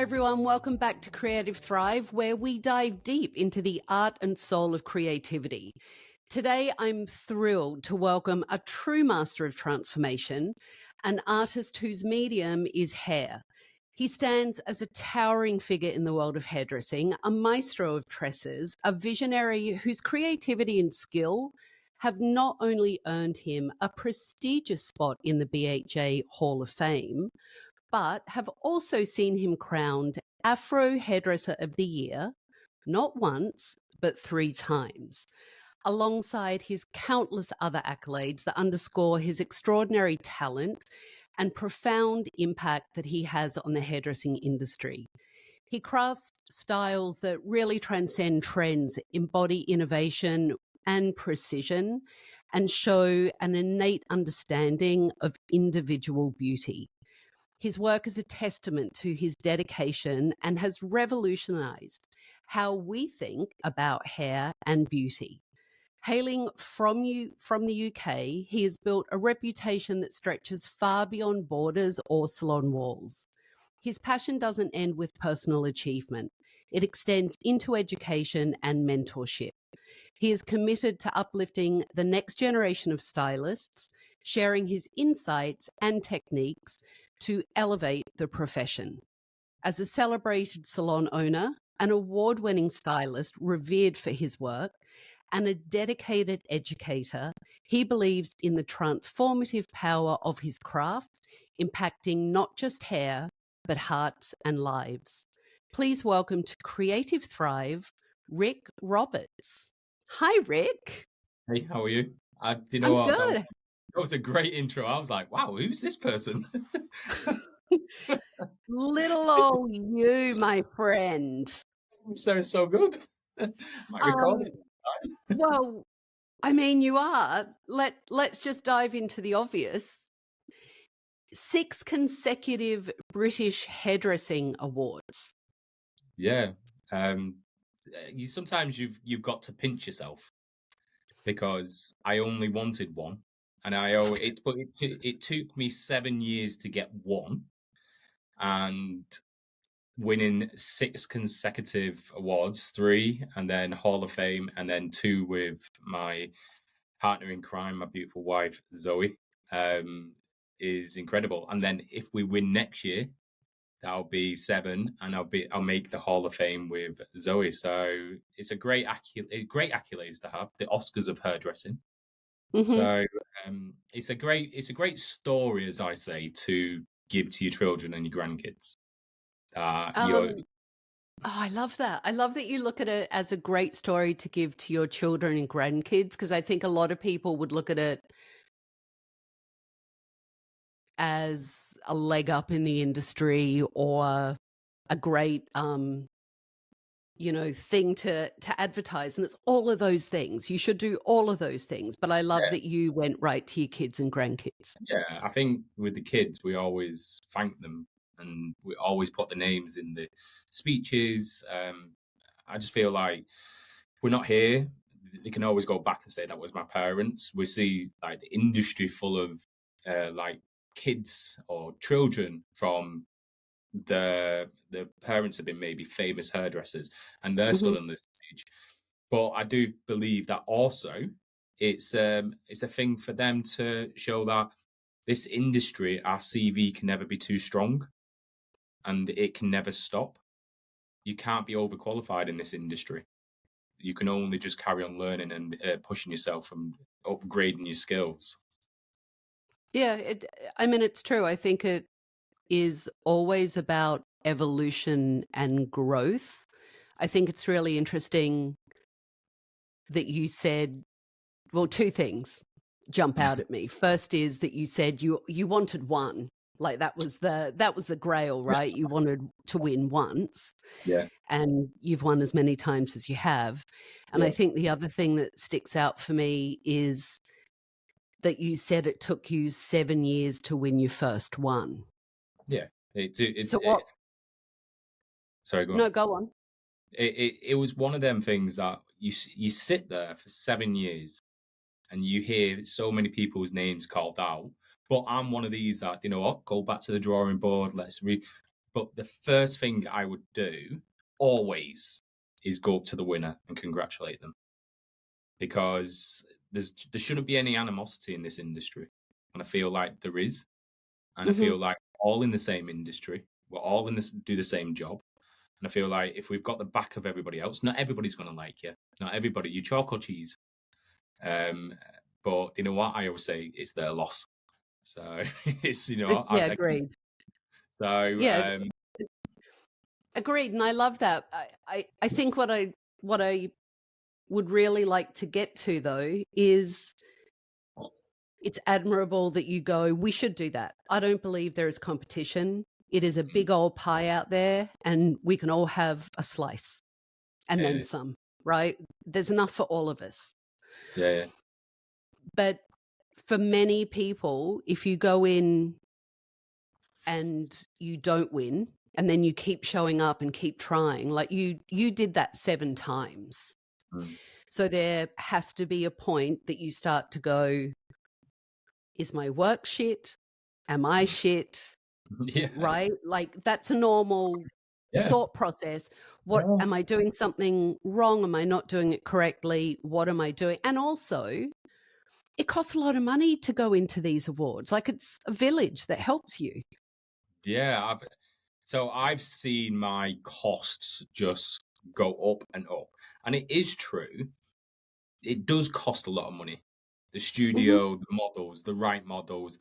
Hi everyone, welcome back to Creative Thrive, where we dive deep into the art and soul of creativity. Today, I'm thrilled to welcome a true master of transformation, an artist whose medium is hair. He stands as a towering figure in the world of hairdressing, a maestro of tresses, a visionary whose creativity and skill have not only earned him a prestigious spot in the BHA Hall of Fame, but have also seen him crowned Afro Hairdresser of the Year, not once, but 3 times, alongside his countless other accolades that underscore his extraordinary talent and profound impact that he has on the hairdressing industry. He crafts styles that really transcend trends, embody innovation and precision, and show an innate understanding of individual beauty. His work is a testament to his dedication and has revolutionized how we think about hair and beauty. Hailing from the UK, he has built a reputation that stretches far beyond borders or salon walls. His passion doesn't end with personal achievement. It extends into education and mentorship. He is committed to uplifting the next generation of stylists, sharing his insights and techniques to elevate the profession. As a celebrated salon owner, an award-winning stylist revered for his work, and a dedicated educator, he believes in the transformative power of his craft, impacting not just hair, but hearts and lives. Please welcome to Creative Thrive, Rick Roberts. Hi, Rick. Hey, how are you? I'm good. That was a great intro. I was like, wow, who's this person? Little old you, my friend. Sounds so good. Might record it. Well, I mean, you are. Let's just dive into the obvious. 6 consecutive British Hairdressing Awards. Yeah. Sometimes you've got to pinch yourself, because I only wanted one, and it took me 7 years to get one, and winning 6 consecutive awards, 3, and then Hall of Fame, and then 2 with my partner in crime, my beautiful wife Zoe, is incredible. And then if we win next year, that'll be 7, and I'll make the Hall of Fame with Zoe. So it's a great accolades to have, the Oscars of hairdressing. Mm-hmm. So it's a great story, as I say, to give to your children and your grandkids. I love that. I love that you look at it as a great story to give to your children and grandkids, because I think a lot of people would look at it as a leg up in the industry or a great thing to advertise, and it's all of those things. You should do all of those things, but I love that you went right to your kids and grandkids. Yeah, I think with the kids we always thank them, and we always put the names in the speeches. I just feel like if we're not here, they can always go back and say that was my parents. We see like the industry full of like kids or children from the parents have been maybe famous hairdressers, and they're still on the stage. But I do believe that also it's a thing for them to show that this industry, our CV can never be too strong, and it can never stop. You can't be overqualified in this industry. You can only just carry on learning and pushing yourself and upgrading your skills. Yeah, it's true. I think it is always about evolution and growth. I think it's really interesting that you said, well, 2 things jump out at me. First is that you said you wanted one. Like that was the grail, right? You wanted to win once. Yeah. And you've won as many times as you have. And I think the other thing that sticks out for me is that you said it took you 7 years to win your first one. Yeah. Sorry, go on. No, go on. It was one of them things that you sit there for 7 years and you hear so many people's names called out. But I'm one of these that, you know what, go back to the drawing board. But the first thing I would do always is go up to the winner and congratulate them, because there shouldn't be any animosity in this industry, and I feel like there is, and I feel like we're all in the same industry, we're all in this do the same job, and I feel like if we've got the back of everybody else, not everybody's going to like you, not everybody, you chalk or cheese, but you know what I always say, it's their loss. So it's Yeah, agreed. So Yeah, agreed. And I love that. I think what I would really like to get to, though, is it's admirable that you go, we should do that. I don't believe there is competition. It is a big old pie out there, and we can all have a slice and then some, right? There's enough for all of us. Yeah. But for many people, if you go in and you don't win, and then you keep showing up and keep trying, like you did that 7 times. So there has to be a point that you start to go, is my work shit? Am I shit? Yeah. Right? Like that's a normal thought process. What am I doing something wrong? Am I not doing it correctly? What am I doing? And also, it costs a lot of money to go into these awards. Like it's a village that helps you. Yeah. I've seen my costs just go up and up. And it is true. It does cost a lot of money. The studio, the models, the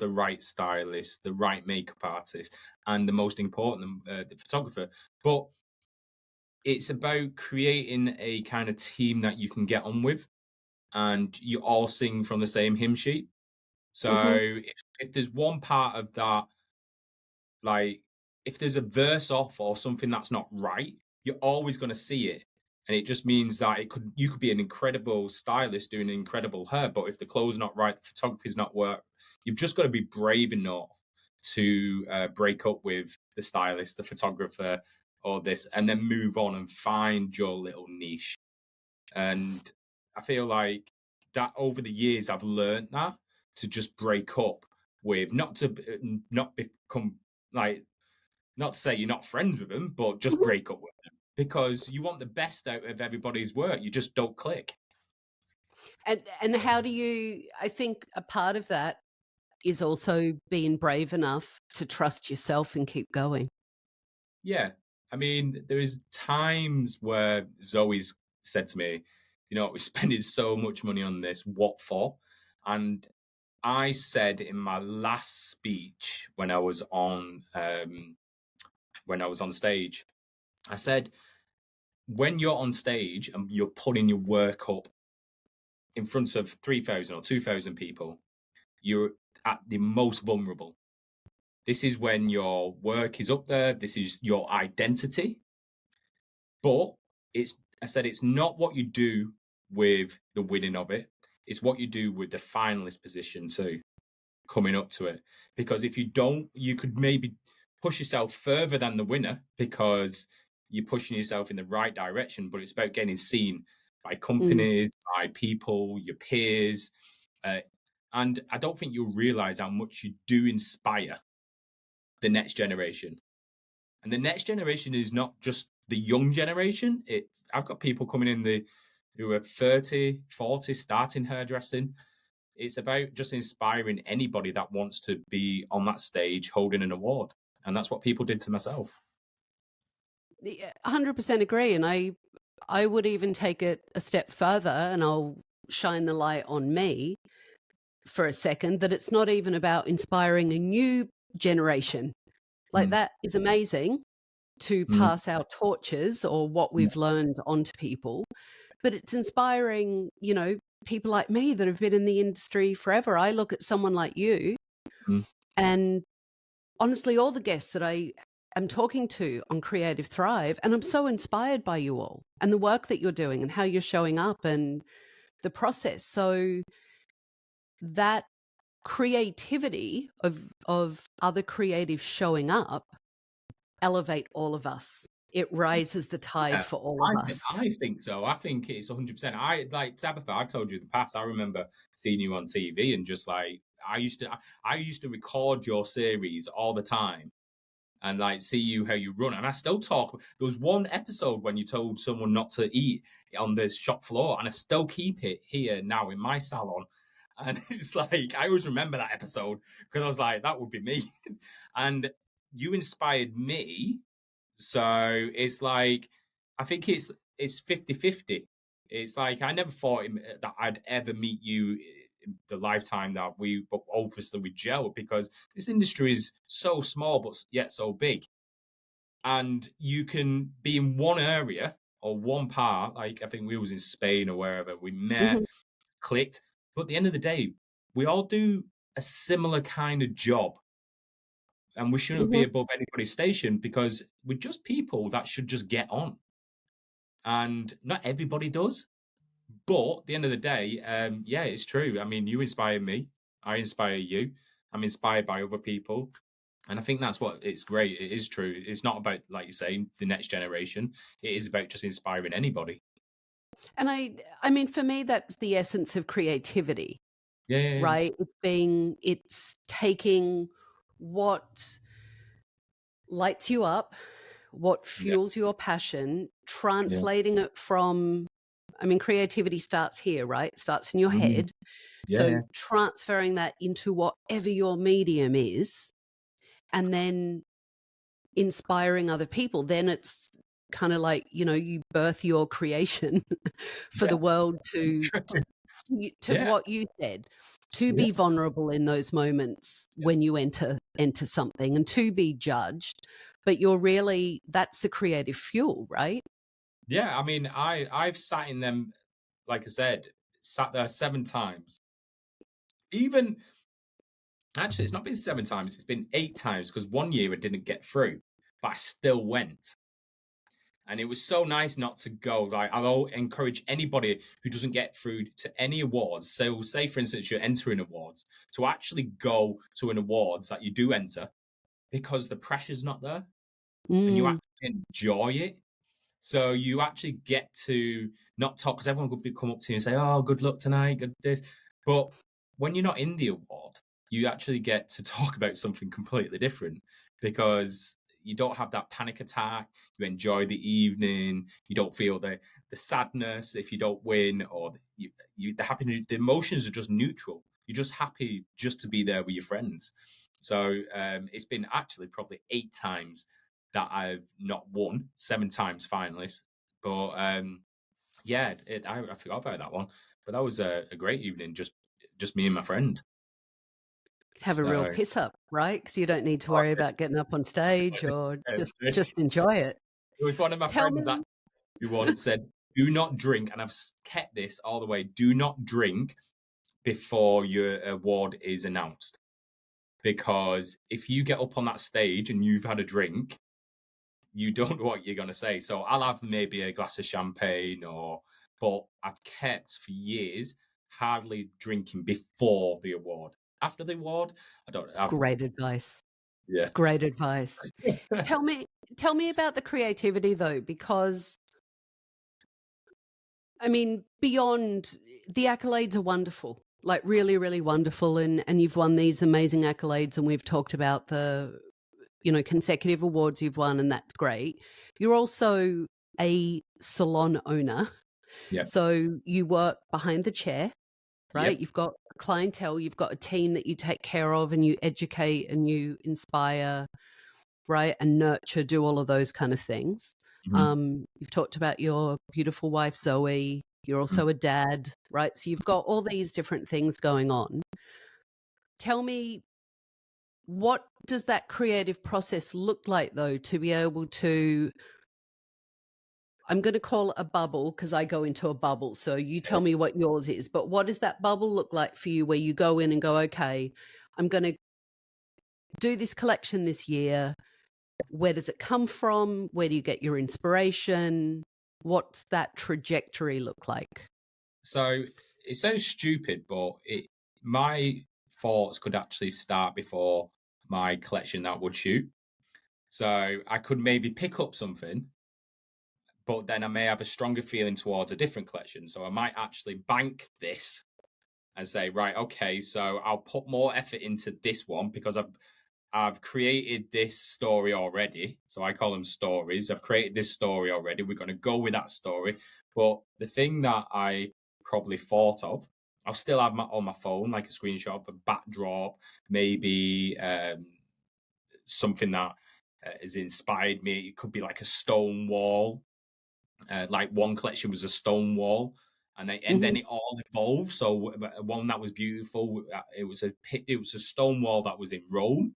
right stylist, the right makeup artist, and the most important, the photographer. But it's about creating a kind of team that you can get on with, and you all sing from the same hymn sheet. So if there's one part of that, like if there's a verse off or something that's not right, you're always going to see it. And it just means that you could be an incredible stylist doing incredible hair, but if the clothes not right, the photography's not work, you've just got to be brave enough to break up with the stylist, the photographer, or this, and then move on and find your little niche. And I feel like that over the years, I've learned that to just break up with, not become like, not to say you're not friends with them, but just break up with them, because you want the best out of everybody's work. You just don't click. And how do you, I think a part of that is also being brave enough to trust yourself and keep going. Yeah. I mean, there is times where Zoe's said to me, we're spending so much money on this, what for? And I said in my last speech when I was on stage, I said, when you're on stage and you're putting your work up in front of 3,000 or 2,000 people, you're at the most vulnerable. This is when your work is up there. This is your identity. But I said, it's not what you do with the winning of it. It's what you do with the finalist position too, coming up to it. Because if you don't, you could maybe push yourself further than the winner because you're pushing yourself in the right direction, but it's about getting seen by companies, by people, your peers. And I don't think you'll realize how much you do inspire the next generation. And the next generation is not just the young generation. I've got people coming in who are 30, 40, starting hairdressing. It's about just inspiring anybody that wants to be on that stage holding an award. And that's what people did to myself. 100% agree. And I would even take it a step further, and I'll shine the light on me for a second, that it's not even about inspiring a new generation. Like that is amazing to pass our torches or what we've learned onto people, but it's inspiring, people like me that have been in the industry forever. I look at someone like you and honestly, all the guests that I am talking to on Creative Thrive, and I'm so inspired by you all and the work that you're doing and how you're showing up and the process. So that creativity of other creatives showing up elevate all of us. It rises the tide for all of us. I think so. I think it's 100%. I like Tabatha. I've told you in the past. I remember seeing you on TV and just like I used to record your series all the time, and like see you how you run. And I still talk. There was one episode when you told someone not to eat on the shop floor, and I still keep it here now in my salon. And it's like I always remember that episode because I was like, that would be me. And you inspired me. So it's like I think it's 50-50. It's like I never thought that I'd ever meet you the lifetime that we obviously we gel, because this industry is so small but yet so big, and you can be in one area or one part. Like I think we was in Spain or wherever we met, Mhm. clicked, but at the end of the day we all do a similar kind of job, and we shouldn't be Mhm. above anybody's station because we're just people that should just get on, and not everybody does. But at the end of the day, yeah, it's true. I mean, you inspire me. I inspire you. I'm inspired by other people. And I think that's what it's great. It is true. It's not about, like you say, the next generation. It is about just inspiring anybody. And I mean, for me, that's the essence of creativity, Yeah, yeah, yeah. right? It's taking what lights you up, what Yeah, fuels your passion, yeah. translating it from, I mean, creativity starts here, right? It starts in your Mhm. head. Yeah, yeah. So transferring that into whatever your medium is, and then inspiring other people, then it's kind of like, you birth your creation for the Yeah, world it's to true. to Yeah, what you said, to yeah. be vulnerable in those moments when you enter something, and to be judged, but that's the creative fuel, right? Yeah, I mean, I've sat in them, like I said, sat there 7 times. Even actually, it's not been 7 times, it's been 8 times because one year I didn't get through, but I still went. And it was so nice not to go. Like I'll encourage anybody who doesn't get through to any awards. So say for instance you're entering awards, to actually go to an awards that you do enter, because the pressure's not there and you Mm, actually enjoy it. So you actually get to not talk, because everyone could come up to you and say, "Oh, good luck tonight, good this." But when you're not in the award, you actually get to talk about something completely different, because you don't have that panic attack. You enjoy the evening. You don't feel the sadness if you don't win, or the happiness. The emotions are just neutral. You're just happy just to be there with your friends. So it's been actually probably 8 times that I've not won, 7 times finalist. But yeah, I forgot about that one. But that was a great evening, just me and my friend. have a real So piss up, right? Because you don't need to oh, worry about getting up on stage, or it just enjoy it. was one of my Tell friends me. that who once said, "Do not drink," and I've kept this all the way. Do not drink before your award is announced, because if you get up on that stage and you've had a drink, you don't know what you're going to say. So I'll have maybe a glass of champagne, but I've kept for years hardly drinking before the award. After the award, I don't. Great advice. Yeah. It's great advice. Tell me tell me about the creativity though, because I mean, beyond the accolades are wonderful, like really, really wonderful. And you've won these amazing accolades, and we've talked about the, consecutive awards you've won, and that's great. You're also a salon owner. Yeah. So you work behind the chair, right? Yep. You've got clientele, you've got a team that you take care of, and you educate and you inspire, right? And nurture, do all of those kind of things. Mhm. You've talked about your beautiful wife, Zoe. You're Mm. also a dad, right? So you've got all these different things going on. Tell me, what does that creative process look like, though, to be able to, I'm going to call it a bubble because I go into a bubble. So you tell me what yours is. But what does that bubble look like for you, where you go in and go, okay, I'm going to do this collection this year. Where does it come from? Where do you get your inspiration? What's that trajectory look like? So it sounds stupid, but my thoughts could actually start before my collection that would shoot. So I could maybe pick up something, but then I may have a stronger feeling towards a different collection. So I might actually bank this and say, right, okay, so I'll put more effort into this one because I've created this story already. So I call them stories. I've created this story already. We're going to go with that story. But the thing that I probably thought of, I'll still have on my phone, like a screenshot, a backdrop, maybe something that has inspired me. It could be like a stone wall. Like one collection was a stone wall, and then it all evolved. So one that was beautiful, it was a stone wall that was in Rome,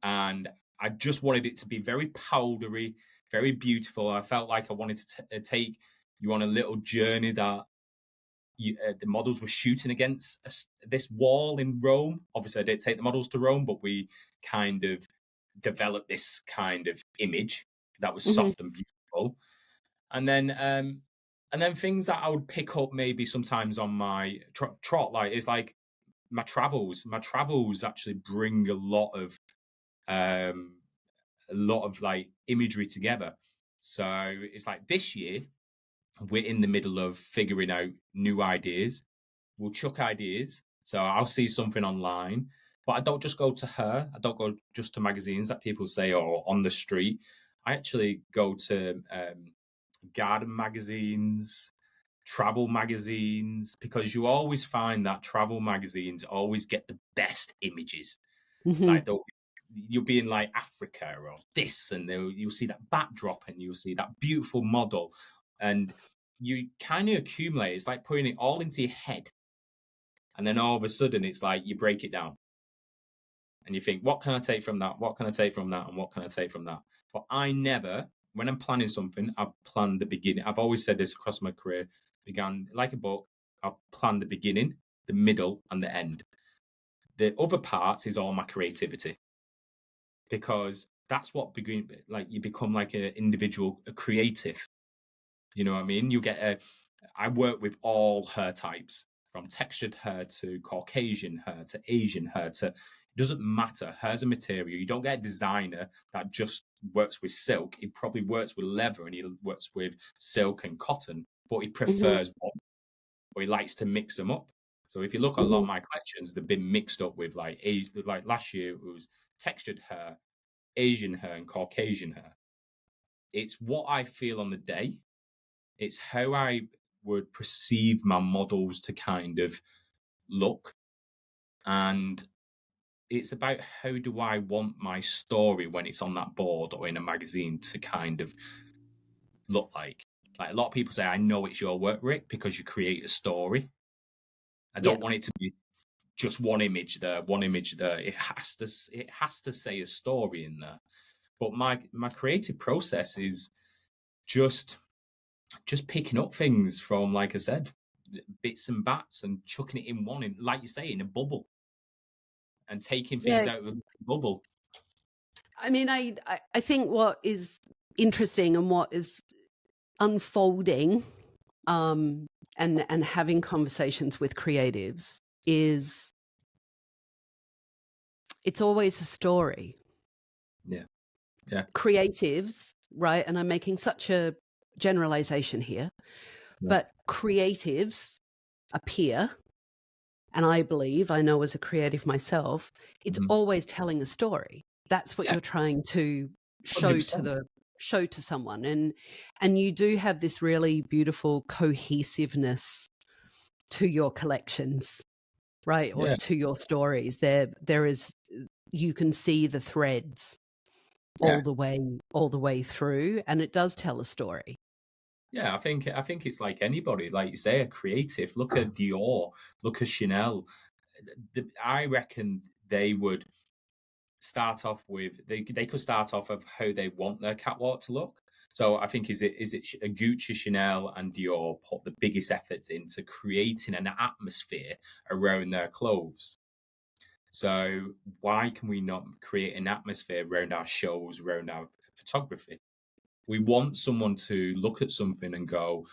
and I just wanted it to be very powdery, very beautiful. I felt like I wanted to take you on a little journey that the models were shooting against this wall in Rome. Obviously, I didn't take the models to Rome, but we kind of developed this kind of image that was soft and beautiful. And then things that I would pick up maybe sometimes on my trot, like is like my travels. My travels actually bring a lot of like imagery together. So it's like this year we're in the middle of figuring out new ideas. We'll chuck ideas. So I'll see something online, but I don't just go to her. I don't go just to magazines that people say or on the street. I actually go to garden magazines, travel magazines, because you always find that travel magazines always get the best images. Like you'll be in like Africa or this, and you'll see that backdrop and you'll see that beautiful model, and you kind of accumulate. It's like putting it all into your head, and then all of a sudden it's like you break it down and you think, what can I take from that? What can I take from that? And what can I take from that? But I never, when I'm planning something, I plan the beginning. I've always said this across my career, began like a book. I plan the beginning, the middle, and the end. The other parts is all my creativity, because that's what you become like an individual, a creative. You know what I mean? I work with all hair types, from textured hair to Caucasian hair to Asian hair to, it doesn't matter. Hair's a material. You don't get a designer that just works with silk. He probably works with leather and he works with silk and cotton, but he prefers one, or he likes to mix them up. So if you look at a lot of my collections, they've been mixed up with like last year it was textured hair, Asian hair, and Caucasian hair. It's what I feel on the day. It's how I would perceive my models to kind of look. And it's about how do I want my story when it's on that board or in a magazine to kind of look like. Like a lot of people say, I know it's your work, Rick, because you create a story. I don't want it to be just one image there, one image there. It has to say a story in there. But my creative process is just picking up things from, like I said, bits and bats and chucking it in one, in, like you say, in a bubble, and taking things out of the bubble. I mean, I think what is interesting and what is unfolding and having conversations with creatives is it's always a story. Yeah. Creatives, right? And I'm making such a generalization here, but creatives appear, and I believe, I know as a creative myself, it's always telling a story. That's what you're trying to show 100%. Show to someone, and you do have this really beautiful cohesiveness to your collections, right? Or to your stories. There is, you can see the threads all the way through, and it does tell a story. Yeah, I think it's like anybody, like you say, a creative. Look at Dior, look at Chanel. I reckon they would start off with they could start off of how they want their catwalk to look. So I think is it Gucci, Chanel, and Dior put the biggest efforts into creating an atmosphere around their clothes. So why can we not create an atmosphere around our shows, around our photography? We want someone to look at something and go,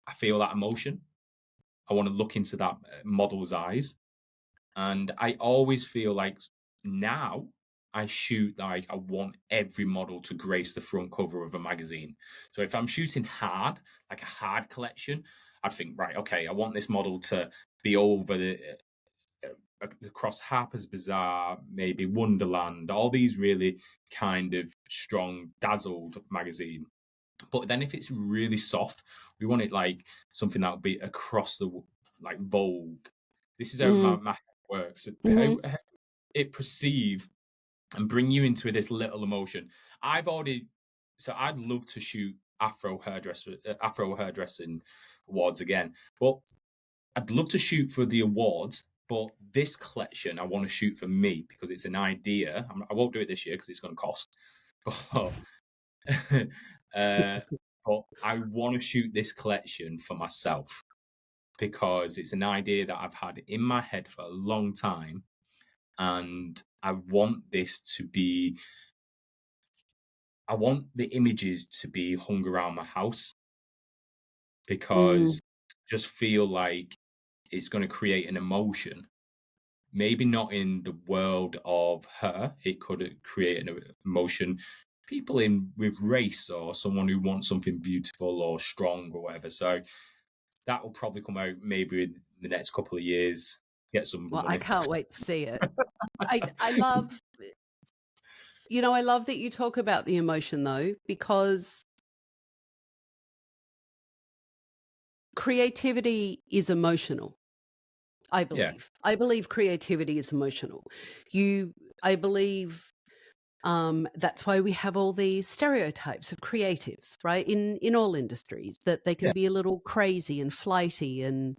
I feel that emotion. I want to look into that model's eyes. And I always feel like now I shoot like I want every model to grace the front cover of a magazine. So if I'm shooting hard, like a hard collection, I'd think, right, okay, I want this model to be over across Harper's Bazaar, maybe Wonderland, all these really kind of strong, dazzled magazine. But then if it's really soft, we want it like something that would be across the, like Vogue. This is how my head works. How it perceive and bring you into this little emotion. I'd love to shoot Afro hairdressing awards again, but I'd love to shoot for the awards. But this collection, I want to shoot for me because it's an idea. I won't do it this year because it's going to cost. But but I want to shoot this collection for myself because it's an idea that I've had in my head for a long time, and I want the images to be hung around my house because I just feel like it's going to create an emotion. Maybe not in the world of her. It could create an emotion. People with race or someone who wants something beautiful or strong or whatever. So that will probably come out maybe in the next couple of years. Get some money. I can't wait to see it. I love, I love that you talk about the emotion though, because creativity is emotional. I believe. Yeah. I believe creativity is emotional. I believe that's why we have all these stereotypes of creatives, right? In all industries, that they can be a little crazy and flighty and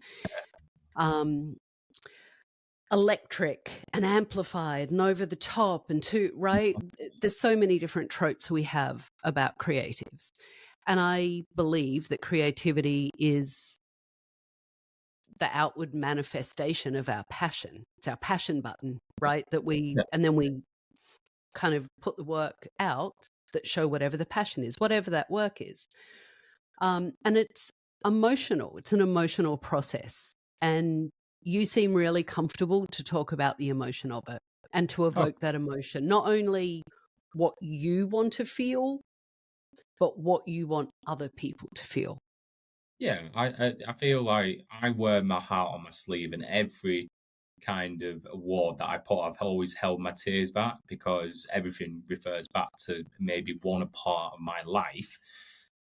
electric and amplified and over the top and right? There's so many different tropes we have about creatives. And I believe that creativity is the outward manifestation of our passion. It's our passion button, right? And then we kind of put the work out that show whatever the passion is, whatever that work is. And it's emotional. It's an emotional process. And you seem really comfortable to talk about the emotion of it and to evoke that emotion, not only what you want to feel, but what you want other people to feel. Yeah, I feel like I wear my heart on my sleeve, and every kind of award that I put, I've always held my tears back because everything refers back to maybe one part of my life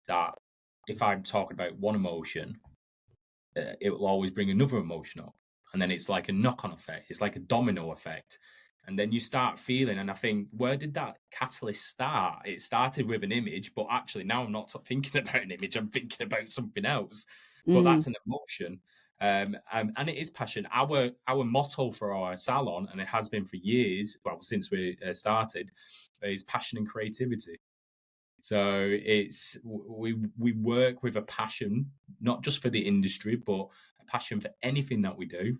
that if I'm talking about one emotion, it will always bring another emotion up. And then it's like a knock-on effect. It's like a domino effect. And then you start feeling, and I think, where did that catalyst start? It started with an image, but actually now I'm not thinking about an image. I'm thinking about something else. But that's an emotion. And it is passion. Our motto for our salon, and it has been for years, well, since we started, is passion and creativity. So we work with a passion, not just for the industry, but a passion for anything that we do.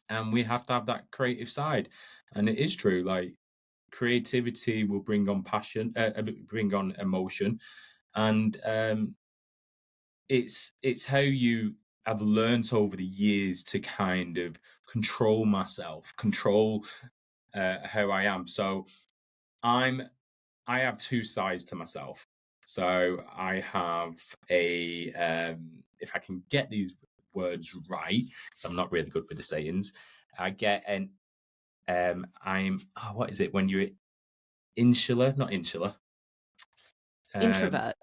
And we have to have that creative side. And it is true, like creativity will bring on passion, bring on emotion. And it's how you have learned over the years to kind of control myself, control how I am. So I have two sides to myself. So I have if I can get these words right, because I'm not really good with the sayings, I get an what is it when you're not insular, introvert.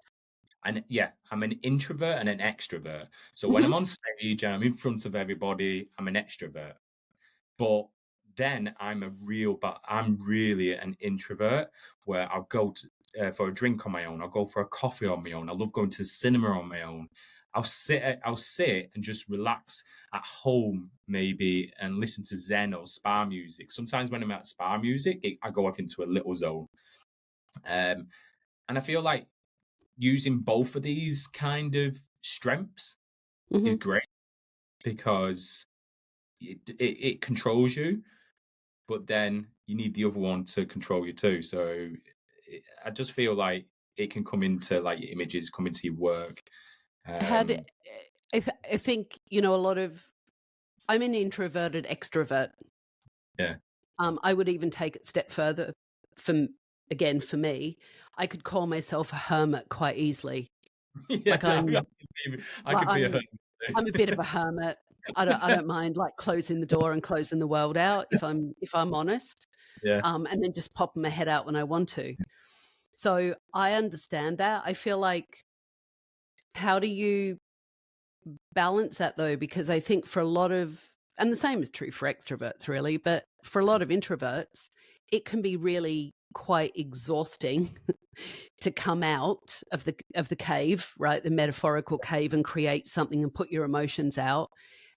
And I'm an introvert and an extrovert. So when I'm on stage and I'm in front of everybody, I'm an extrovert. But then I'm really an introvert, where I'll go for a drink on my own. I'll go for a coffee on my own. I love going to the cinema on my own. I'll sit and just relax at home maybe and listen to Zen or spa music. Sometimes when I'm at spa music, I go off into a little zone. And I feel like using both of these kind of strengths is great because it controls you, but then you need the other one to control you too. So I just feel like it can come into like your images, come into your work. I think, a lot of, I'm an introverted extrovert. Yeah. I would even take it a step further. For me, I could call myself a hermit quite easily. Yeah, like I'm I could be a hermit. I'm a bit of a hermit. I don't mind like closing the door and closing the world out if I'm honest. Yeah. And then just popping my head out when I want to. So I understand that. I feel like, how do you balance that though? Because I think for a lot of, and the same is true for extroverts really, but for a lot of introverts, it can be really quite exhausting to come out of the cave, right? The metaphorical cave, and create something and put your emotions out.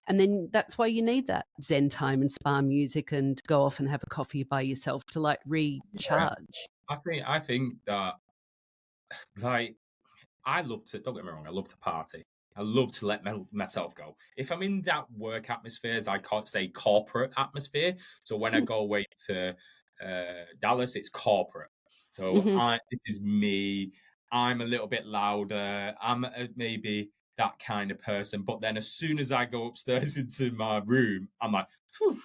And then that's why you need that Zen time and spa music and go off and have a coffee by yourself to like recharge. I think that, like, I love to, don't get me wrong, I love to party. I love to let myself go. If I'm in that work atmosphere, as I can't say corporate atmosphere, so when I go away to Dallas, it's corporate. So Mm-hmm. this is me. I'm a little bit louder. I'm maybe that kind of person. But then as soon as I go upstairs into my room, I'm like, phew,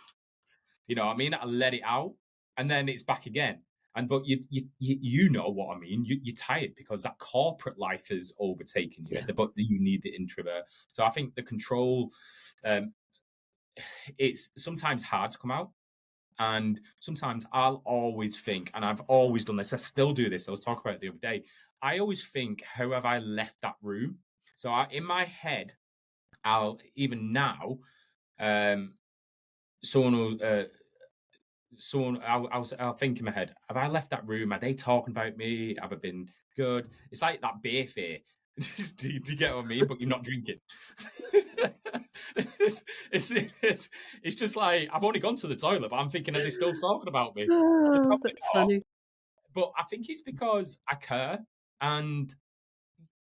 you know what I mean? I let it out, and then it's back again. And but you know what I mean. You're tired because that corporate life has overtaken you. Yeah. But you need the introvert. So I think the control. It's sometimes hard to come out. And sometimes I'll always think, and I've always done this, I still do this. I was talking about it the other day. I always think, how have I left that room? So in my head, I'll even now, someone will. Someone I'll think in my head, have I left that room? Are they talking about me? Have I been good? It's like that beer fear. Do you get what I mean? But you're not drinking. It's just like, I've only gone to the toilet, but I'm thinking, are they still talking about me? They're Oh, probably that's not. funny. But I think it's because I care, and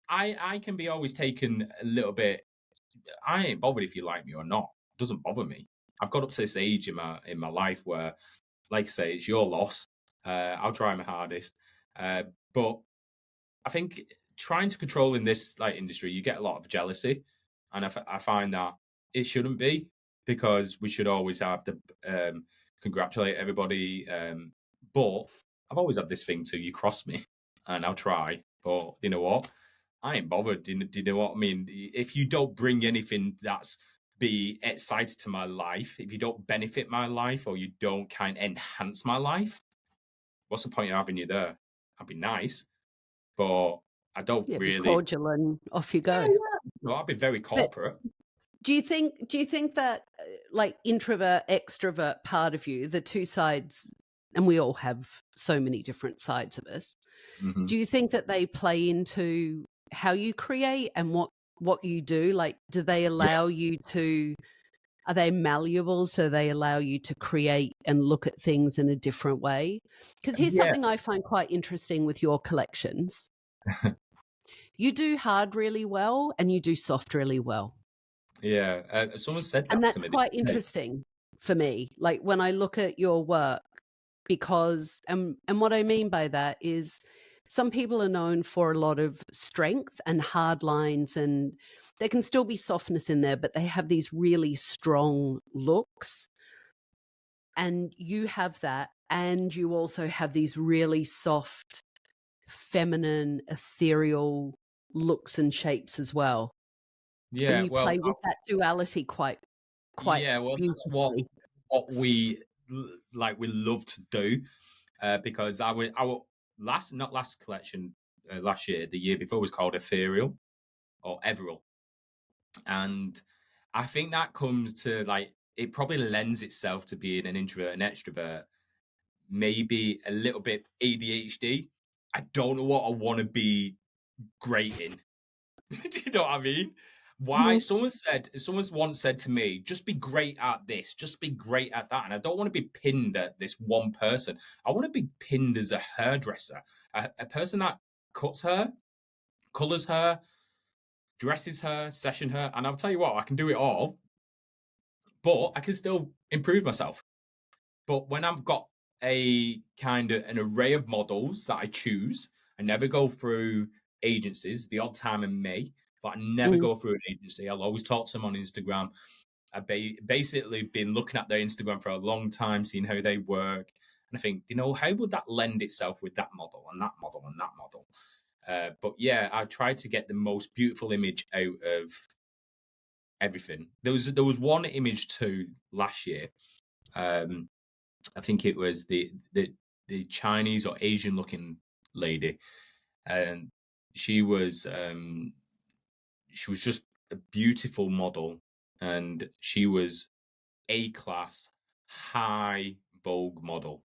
I can be always taken a little bit. I ain't bothered if you like me or not. It doesn't bother me. I've got up to this age in my life where, like I say, it's your loss. I'll try my hardest, but I think trying to control in this like industry, you get a lot of jealousy, and I find that it shouldn't be, because we should always have to congratulate everybody. But I've always had this thing to, you cross me, and I'll try. But you know what? I ain't bothered. Do you know what I mean? If you don't bring anything that's be excited to my life, if you don't benefit my life, or you don't kind of enhance my life, what's the point of having you there? I'd be nice, but I don't Yeah, be really. cordial and off you Yeah, go. yeah. No, I'd be very But corporate. do you think that like introvert extrovert part of you, the two sides, and we all have so many different sides of us, Hmm. do you think that they play into how you create and what you do? Like, do they Yeah, allow you to, are they malleable so they allow you to create and look at things in a different way? Because here's yeah, something I find quite interesting with your collections. You do hard really well and you do soft really well. yeah. Someone said And that to that's me. quite interesting for me. Like when I look at your work, because and what I mean by that is some people are known for a lot of strength and hard lines, and there can still be softness in there, but they have these really strong looks. And you have that, and you also have these really soft, feminine, ethereal looks and shapes as well. And Yeah, you well, play with that duality quite yeah, well, that's beautifully. what we like. We love to do, because our last, not last collection, last year, the year before, was called Ethereal or Everal, and I think that comes to, like, it probably lends itself to being an introvert and extrovert, maybe a little bit ADHD. I don't know what I want to be great in. Do you know what I mean? Why? Mhm. Someone once said to me, just be great at this, just be great at that. And I don't want to be pinned at this one person. I want to be pinned as a hairdresser, a person that cuts hair, colors hair, dresses her, session her. And I'll tell you what, I can do it all, but I can still improve myself. But when I've got a kind of an array of models that I choose, I never go through agencies. The odd time in May, but I never Mm. go through an agency. I'll always talk to them on Instagram. I've basically been looking at their Instagram for a long time, seeing how they work. And I think, how would that lend itself with that model and that model and that model? But yeah, I try to get the most beautiful image out of everything. There was one image too last year. I think it was the Chinese or Asian looking lady, and she was just a beautiful model, and she was A class, high Vogue model.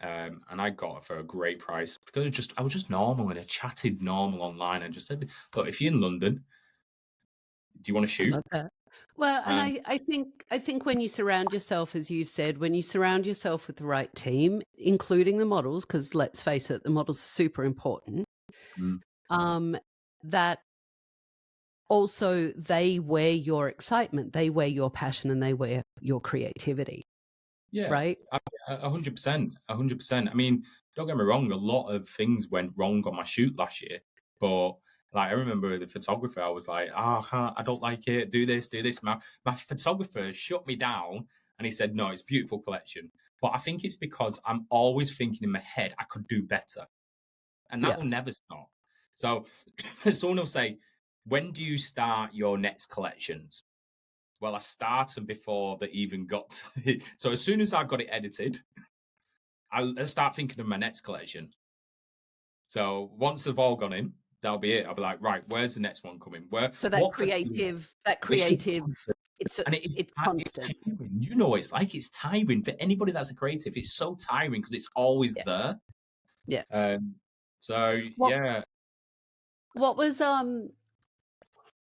And I got her for a great price because I was just normal, and I chatted normal online and just said, "Look, if you're in London, do you want to I shoot?" love that. Well, and And I think when you surround yourself, as you said, when you surround yourself with the right team, including the models, because let's face it, the models are super important. mm, That also they wear your excitement, they wear your passion, and they wear your creativity, yeah, right? 100%, 100%. I mean, don't get me wrong, a lot of things went wrong on my shoot last year, but like I remember the photographer, I was like, I don't like it. Do this, do this. My photographer shut me down, and he said, "No, it's a beautiful collection." But I think it's because I'm always thinking in my head I could do better, and that Yeah. will never stop. So someone will say, "When do you start your next collections?" Well, I started before they even got to it. So as soon as I've got it edited, I'll start thinking of my next collection. So once they've all gone in, that'll be it. I'll be like, right, where's the next one coming? So What for? It's just constant. it's And it's it's constant. tiring. You know what it's like. It's tiring for anybody that's a creative. It's so tiring because it's always Yeah. there. Yeah. So What yeah, what was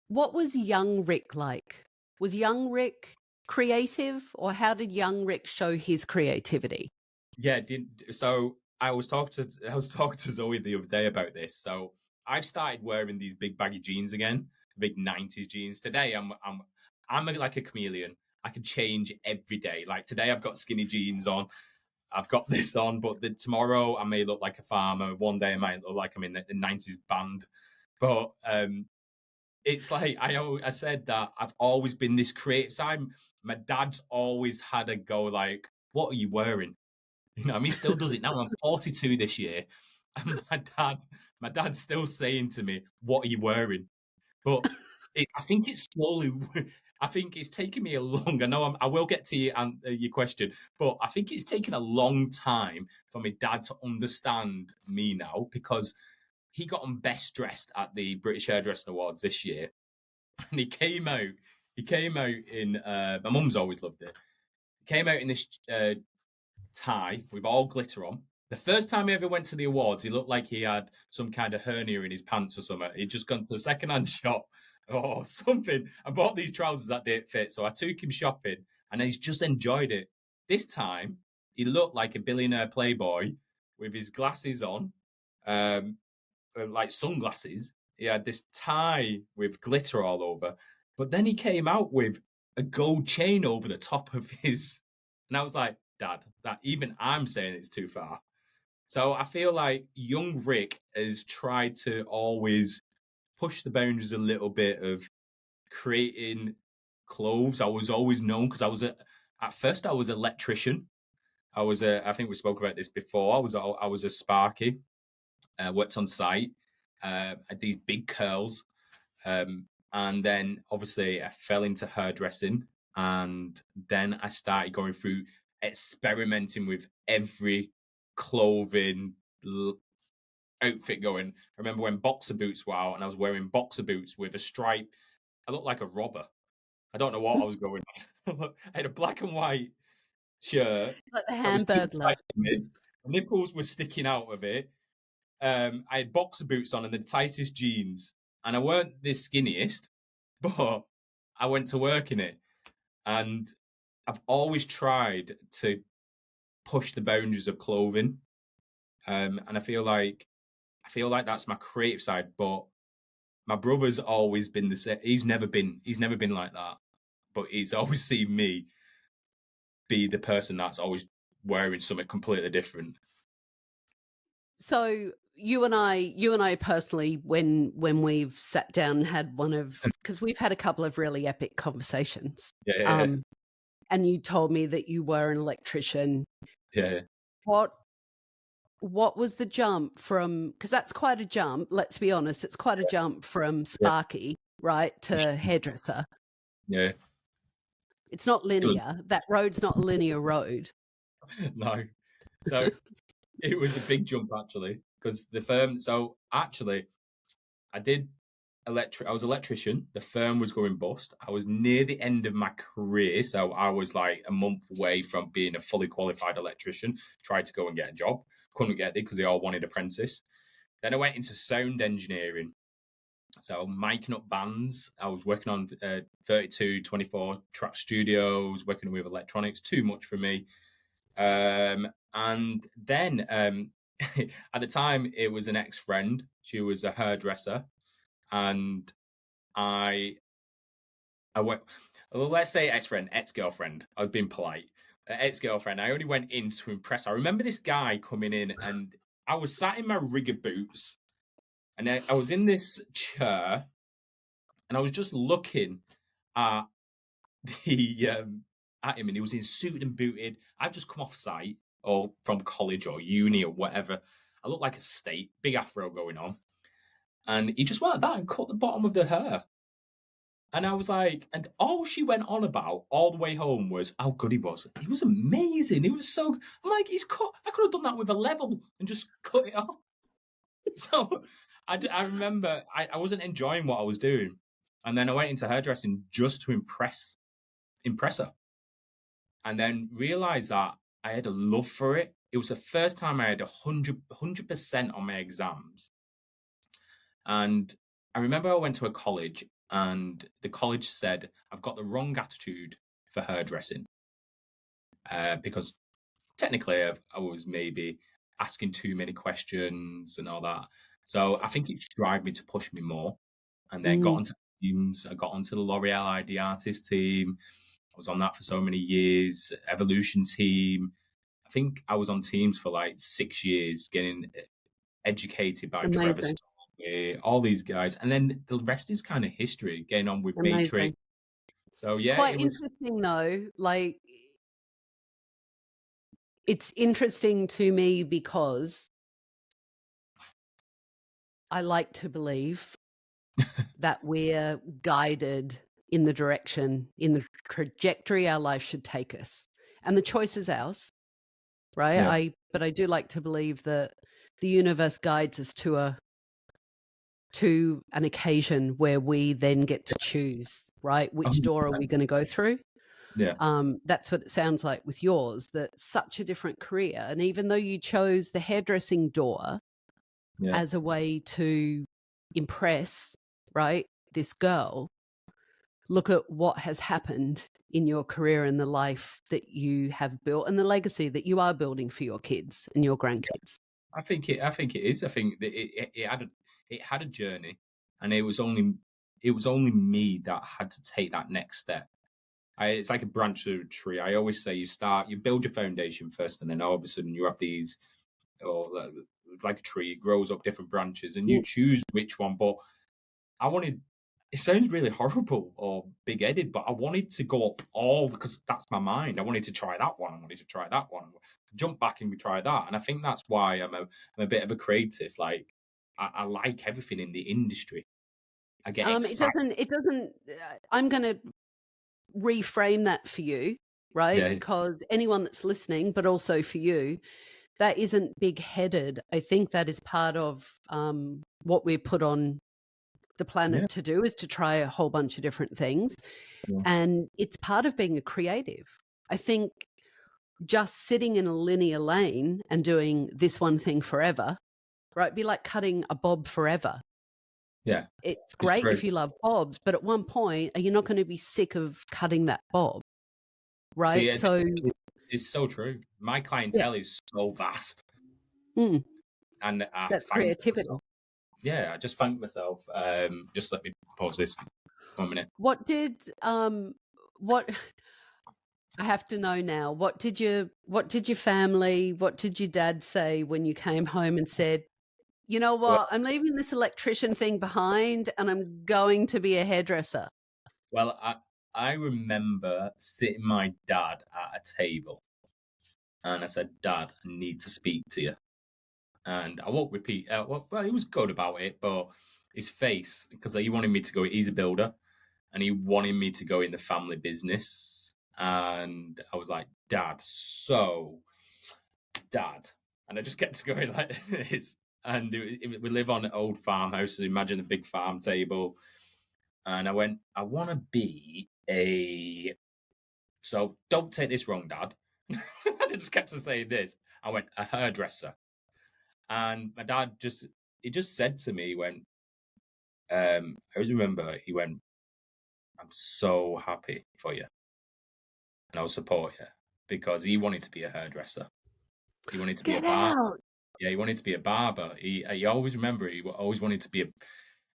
what was young Rick like? Was young Rick creative, or how did young Rick show his creativity? yeah. So I was talking to Zoe the other day about this. So I've started wearing these big baggy jeans again, big '90s jeans. Today like a chameleon. I can change every day. Like today, I've got skinny jeans on. I've got this on, but tomorrow I may look like a farmer. One day I might look like I'm in the '90s band. But it's like I said that I've always been this creative side. My dad's always had a go like, "What are you wearing?" You know, I mean, he still does it now. I'm 42 this year, and my dad's still saying to me, "What are you wearing?" But I think it's slowly. I think it's taken me a long. I know I will get to your question, but I think it's taken a long time for my dad to understand me now because he got on best dressed at the British Hairdresser Awards this year, and he came out. He came out in. My mum's always loved it. He came out in this tie with all glitter on. The first time he ever went to the awards, he looked like he had some kind of hernia in his pants or something. He'd just gone to a second-hand shop or something and bought these trousers that didn't fit. So I took him shopping, and he's just enjoyed it. This time, he looked like a billionaire playboy with his glasses on, um, like sunglasses. He had this tie with glitter all over. But then he came out with a gold chain over the top of his. And I was like, Dad, that even I'm saying it's too far. So I feel like young Rick has tried to always push the boundaries a little bit of creating clothes. I was always known because at first I was an electrician. I think we spoke about this before. I was a Sparky. Worked on site. Had these big curls. And then obviously I fell into hairdressing, and then I started going through experimenting with every clothing outfit going. I remember when boxer boots were out, and I was wearing boxer boots with a stripe. I looked like a robber. I don't know what I was going on. I had a black and white shirt Like the that was too Hamburglar. tight for me. My nipples were sticking out of it. I had boxer boots on and the tightest jeans, and I weren't the skinniest, but I went to work in it. And I've always tried to push the boundaries of clothing, and I feel like that's my creative side. But my brother's always been the same. He's never been like that, but he's always seen me be the person that's always wearing something completely different. So you and I personally, when we've sat down and had one of, because we've had a couple of really epic conversations, Yeah, and you told me that you were an electrician. yeah. What was the jump from? Because that's quite a jump. Let's be honest, it's quite a jump from Yeah. Sparky, right, to hairdresser. Yeah. It's not It was, linear. That road's not a linear road. no. So it was a big jump actually, because the firm. So actually, I did I was electrician. The firm was going bust. I was near the end of my career, so I was like a month away from being a fully qualified electrician. Tried to go and get a job, couldn't get it because they all wanted apprentice. Then I went into sound engineering. So miking up bands. I was working on 32, 24 track studios, working with electronics. Too much for me. And then at the time, it was an ex-friend. She was a hairdresser, and I went. Well, let's say ex-friend, ex-girlfriend. I've been polite. Ex-girlfriend. I only went in to impress. I remember this guy coming in, and I was sat in my rigger boots, and I was in this chair, and I was just looking at the at him, and he was in suited and booted. I've just come off site or from college or uni or whatever. I look like a state, big afro going on, and he just went like that and cut the bottom of the hair. And I was like, and all she went on about all the way home was how good he was. He was amazing. He was so. I'm like, he's cut. I could have done that with a level and just cut it off. So I remember I wasn't enjoying what I was doing, and then I went into hairdressing just to impress her, and then realized that I had a love for it. It was the first time I had 100% on my exams, and I remember I went to a college, and the college said I've got the wrong attitude for hairdressing because technically I was maybe asking too many questions and all that. So I think it drove me to push me more, and then got onto teams. I got onto the L'Oreal ID artist team. I was on that for so many years. Evolution team. I think I was on teams for like 6 years, getting educated by Trevor Amazing. Stormey, all these guys, and then the rest is kind of history. Getting on with Matrix. Amazing. So yeah, Quite it was. interesting though. Like, it's interesting to me because I like to believe that we're guided in the direction, in the trajectory our life should take us. And the choice is ours, right? Yeah. But I do like to believe that the universe guides us to an occasion where we then get to choose, right? Which door are we going to go through? Yeah. That's what it sounds like with yours, that such a different career. And even though you chose the hairdressing door as a way to impress, right, this girl, look at what has happened in your career and the life that you have built and the legacy that you are building for your kids and your grandkids. I think it is. I think that it had a journey, and it was only me that had to take that next step. It's like a branch of a tree. I always say you build your foundation first, and then all of a sudden you have these, or like a tree, it grows up different branches, and you choose which one. But I wanted. It sounds really horrible or big-headed, but I wanted to go up all because that's my mind. I wanted to try that one. I wanted to try that one. Jump back and we try that. And I think that's why I'm a bit of a creative. Like I like everything in the industry. I get excited. It doesn't, I'm going to reframe that for you, right? Yeah, Because anyone that's listening, but also for you, that isn't big-headed. I think that is part of what we're put on the planet to do, is to try a whole bunch of different things. Yeah. And it's part of being a creative. I think just sitting in a linear lane and doing this one thing forever, right? Be like cutting a bob forever. Yeah. It's great if you love bobs, but at one point, are you not going to be sick of cutting that bob? Right. See, it's so true. My clientele is so vast. And I that's thank creativity. myself. Yeah, I just thank myself. Just let me pause this 1 minute. What I have to know now, what did your family, what did your dad say when you came home and said, you know what, I'm leaving this electrician thing behind and I'm going to be a hairdresser? Well, I remember sitting my dad at a table, and I said, "Dad, I need to speak to you." And I won't repeat. Well, he was good about it, but his face, because he wanted me to go. He's a builder, and he wanted me to go in the family business. And I was like, Dad, and I just kept going like this. And we live on an old farmhouse, so imagine a big farm table. And I went, I want to be a. So don't take this wrong, Dad. I just kept to say this. I went, a hairdresser. And my dad just said to me, he went, I always remember, he went, I'm so happy for you. And I'll support you, because he wanted to be a hairdresser. He wanted to be a barber. Yeah, he wanted to be a barber. He always remember, he always wanted to be a.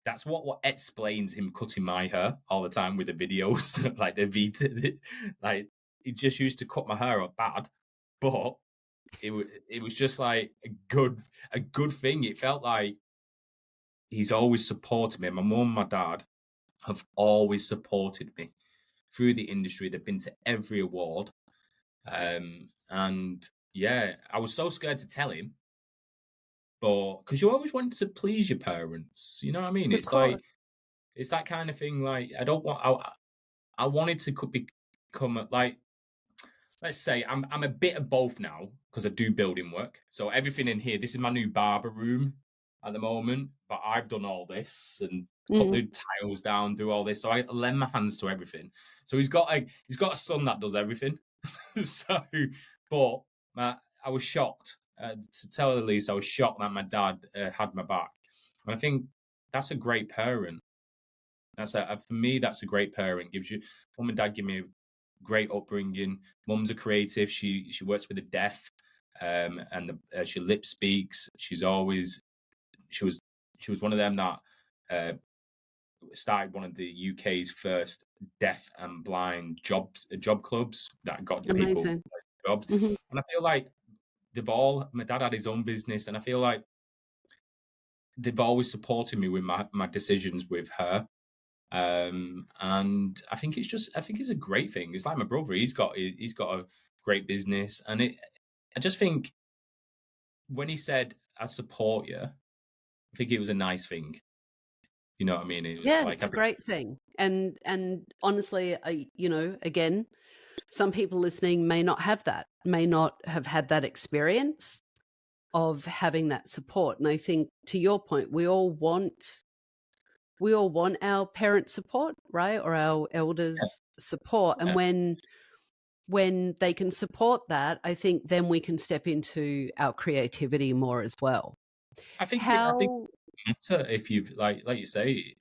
That's what explains him cutting my hair all the time with the videos, like the Vita. Like, he just used to cut my hair up bad, but it was just like a good thing. It felt like he's always supported me. My mum and my dad have always supported me through the industry. They've been to every award. And yeah, I was so scared to tell him, but because you always want to please your parents, you know what I mean? It's like, it's that kind of thing. Like, I wanted to become like, let's say I'm a bit of both now, because I do building work. So everything in here, this is my new barber room at the moment, but I've done all this and put the tiles down, do all this. So I lend my hands to everything. So he's got a son that does everything. So, but I was shocked, to tell the least. I was shocked that my dad had my back, and I think that's a great parent. For me, that's a great parent. Gives you, mum and dad give me a great upbringing. Mum's a creative. She works with the deaf, and she lip speaks. She was one of them that started one of the UK's first deaf and blind job clubs that got people jobs. And I feel like my dad had his own business, and I feel like they've always supported me with my decisions with her. And I think it's a great thing. It's like my brother. He's got a great business, and I just think when he said, I support you, I think it was a nice thing. You know what I mean? It was it's a great thing. And honestly, again, some people listening may not have had that experience of having that support. And I think, to your point, we all want our parents' support, right? Or our elders' support. And when they can support that, I think then we can step into our creativity more as well. I think if you like you say,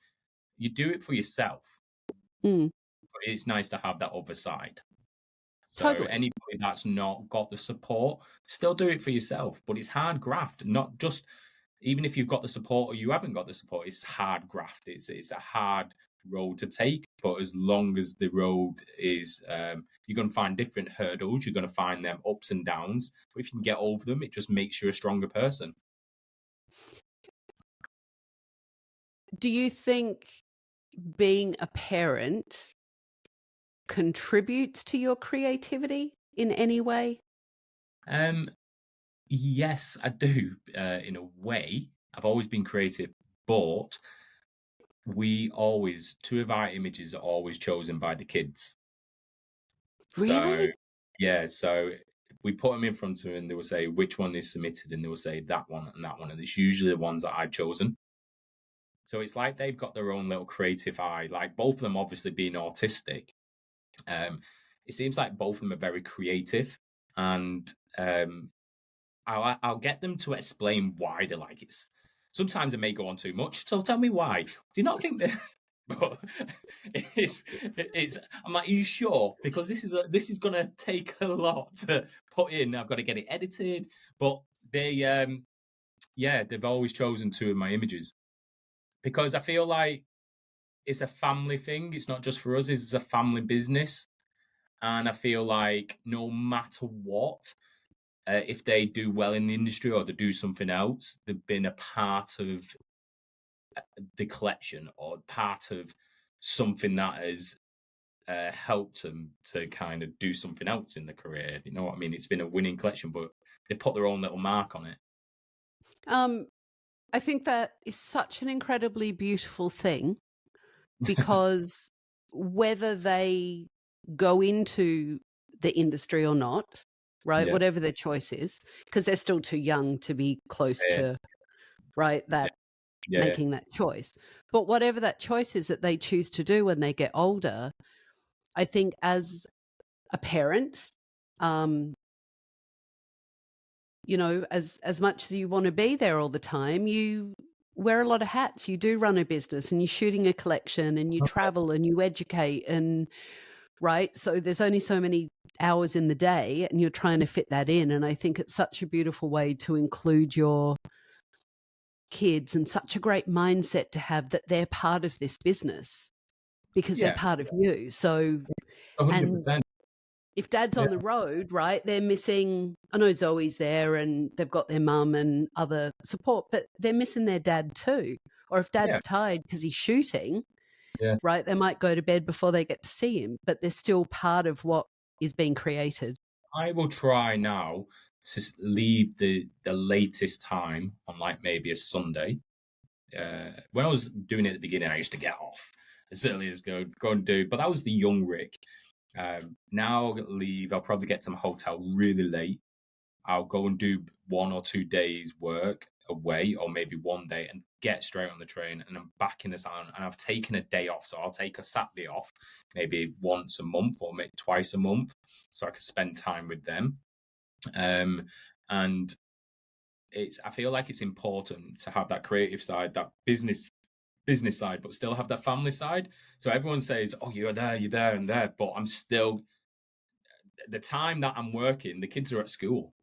you do it for yourself. But it's nice to have that other side. So totally. Anybody that's not got the support, still do it for yourself. But it's hard graft, not just, even if you've got the support or you haven't got the support, it's hard graft. It's a hard road to take. But as long as the road is, you're going to find different hurdles. You're going to find them ups and downs. But if you can get over them, it just makes you a stronger person. Do you think being a parent contributes to your creativity in any way? Yes, I do. In a way, I've always been creative, but two of our images are always chosen by the kids. Really? So, yeah, so we put them in front of them, and they will say which one is submitted, and they will say that one and that one, and it's usually the ones that I've chosen. So it's like they've got their own little creative eye. Like, both of them obviously being autistic, it seems like both of them are very creative, and I'll get them to explain why they like it. Sometimes I may go on too much, so tell me why. Do you not think that? But it's. I'm like, are you sure? Because this is going to take a lot to put in. I've got to get it edited. But they've always chosen two of my images, because I feel like it's a family thing. It's not just for us. It's a family business, and I feel like no matter what, if they do well in the industry or they do something else, they've been a part of the collection or part of something that has helped them to kind of do something else in their career. You know what I mean? It's been a winning collection, but they put their own little mark on it. I think that is such an incredibly beautiful thing, because whether they go into the industry or not, right? Yeah. Whatever their choice is, because they're still too young to be close to, right, that making that choice. But whatever that choice is that they choose to do when they get older, I think as a parent, you know, as much as you want to be there all the time, you wear a lot of hats. You do run a business and you're shooting a collection and you travel and you educate and right. So there's only so many hours in the day and you're trying to fit that in. And I think it's such a beautiful way to include your kids and such a great mindset to have that they're part of this business because they're part of you. So, 100%. If dad's on the road, right, they're missing, I know Zoe's there and they've got their mum and other support, but they're missing their dad too. Or if dad's tired because he's shooting, right, they might go to bed before they get to see him, but they're still part of what is being created. I will try now to leave the latest time on like maybe a Sunday. When I was doing it at the beginning, I used to get off as early as go and do, but that was the young Rick. Now I'll leave. I'll probably get to my hotel really late. I'll go and do 1 or 2 days work away, or maybe one day, and get straight on the train. And I'm back in the salon, and I've taken a day off. So I'll take a Saturday off, maybe once a month or maybe twice a month, so I can spend time with them. And I feel like it's important to have that creative side, that business side, but still have that family side. So everyone says, oh, you're there and there, but I'm still, the time that I'm working, the kids are at school,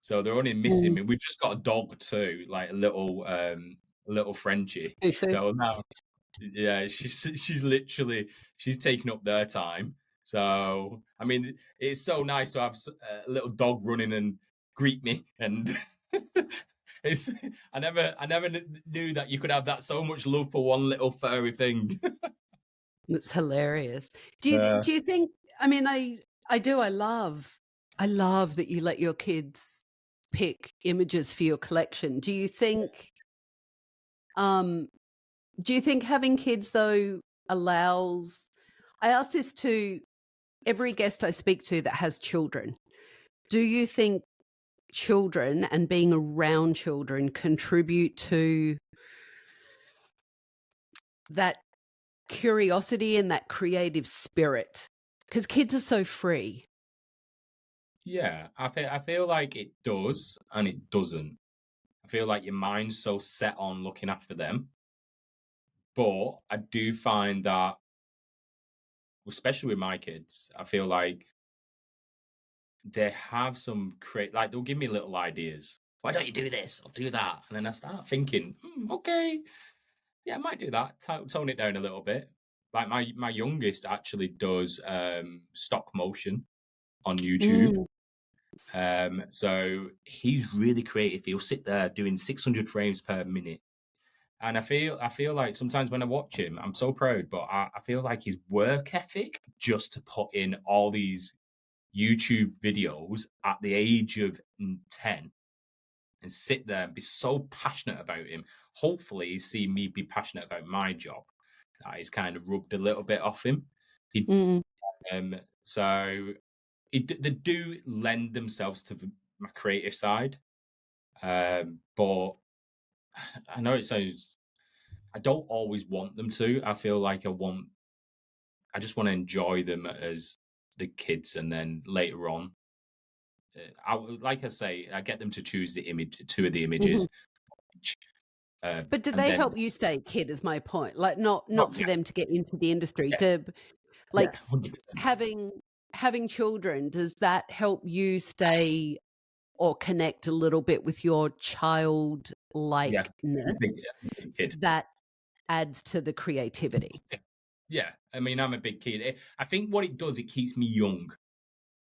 so they're only missing me. We've just got a dog too, like a little Frenchie. So now, she's literally, she's taking up their time. So I mean, it's so nice to have a little dog running and greet me, and I never knew that you could have that so much love for one little furry thing. That's hilarious. Do you think? I mean, I do. I love that you let your kids pick images for your collection. Do you think? Do you think having kids though allows? I ask this to every guest I speak to that has children. Do you think children and being around children contribute to that curiosity and that creative spirit? Because kids are so free. Yeah, I feel like it does and it doesn't. I feel like your mind's so set on looking after them. But I do find that, especially with my kids, I feel like they have some like they'll give me little ideas. Why don't you do this or do that? And then I start thinking, okay, yeah, I might do that. Tone it down a little bit. Like my youngest actually does stop motion on YouTube. So he's really creative. He'll sit there doing 600 frames per minute. And I feel like sometimes when I watch him, I'm so proud, but I feel like his work ethic just to put in all these YouTube videos at the age of 10 and sit there and be so passionate about him. Hopefully he's seen me be passionate about my job. That is kind of rubbed a little bit off him. So they do lend themselves to my creative side. But I know it sounds, I don't always want them to. I feel like I just want to enjoy them as the kids, and then later on, like I say, I get them to choose two of the images. But do they help you stay a kid? Is my point. Like not for them to get into the industry. Yeah. Having children, does that help you stay or connect a little bit with your childlikeness that adds to the creativity? Yeah, I mean, I'm a big kid. I think what it does, it keeps me young.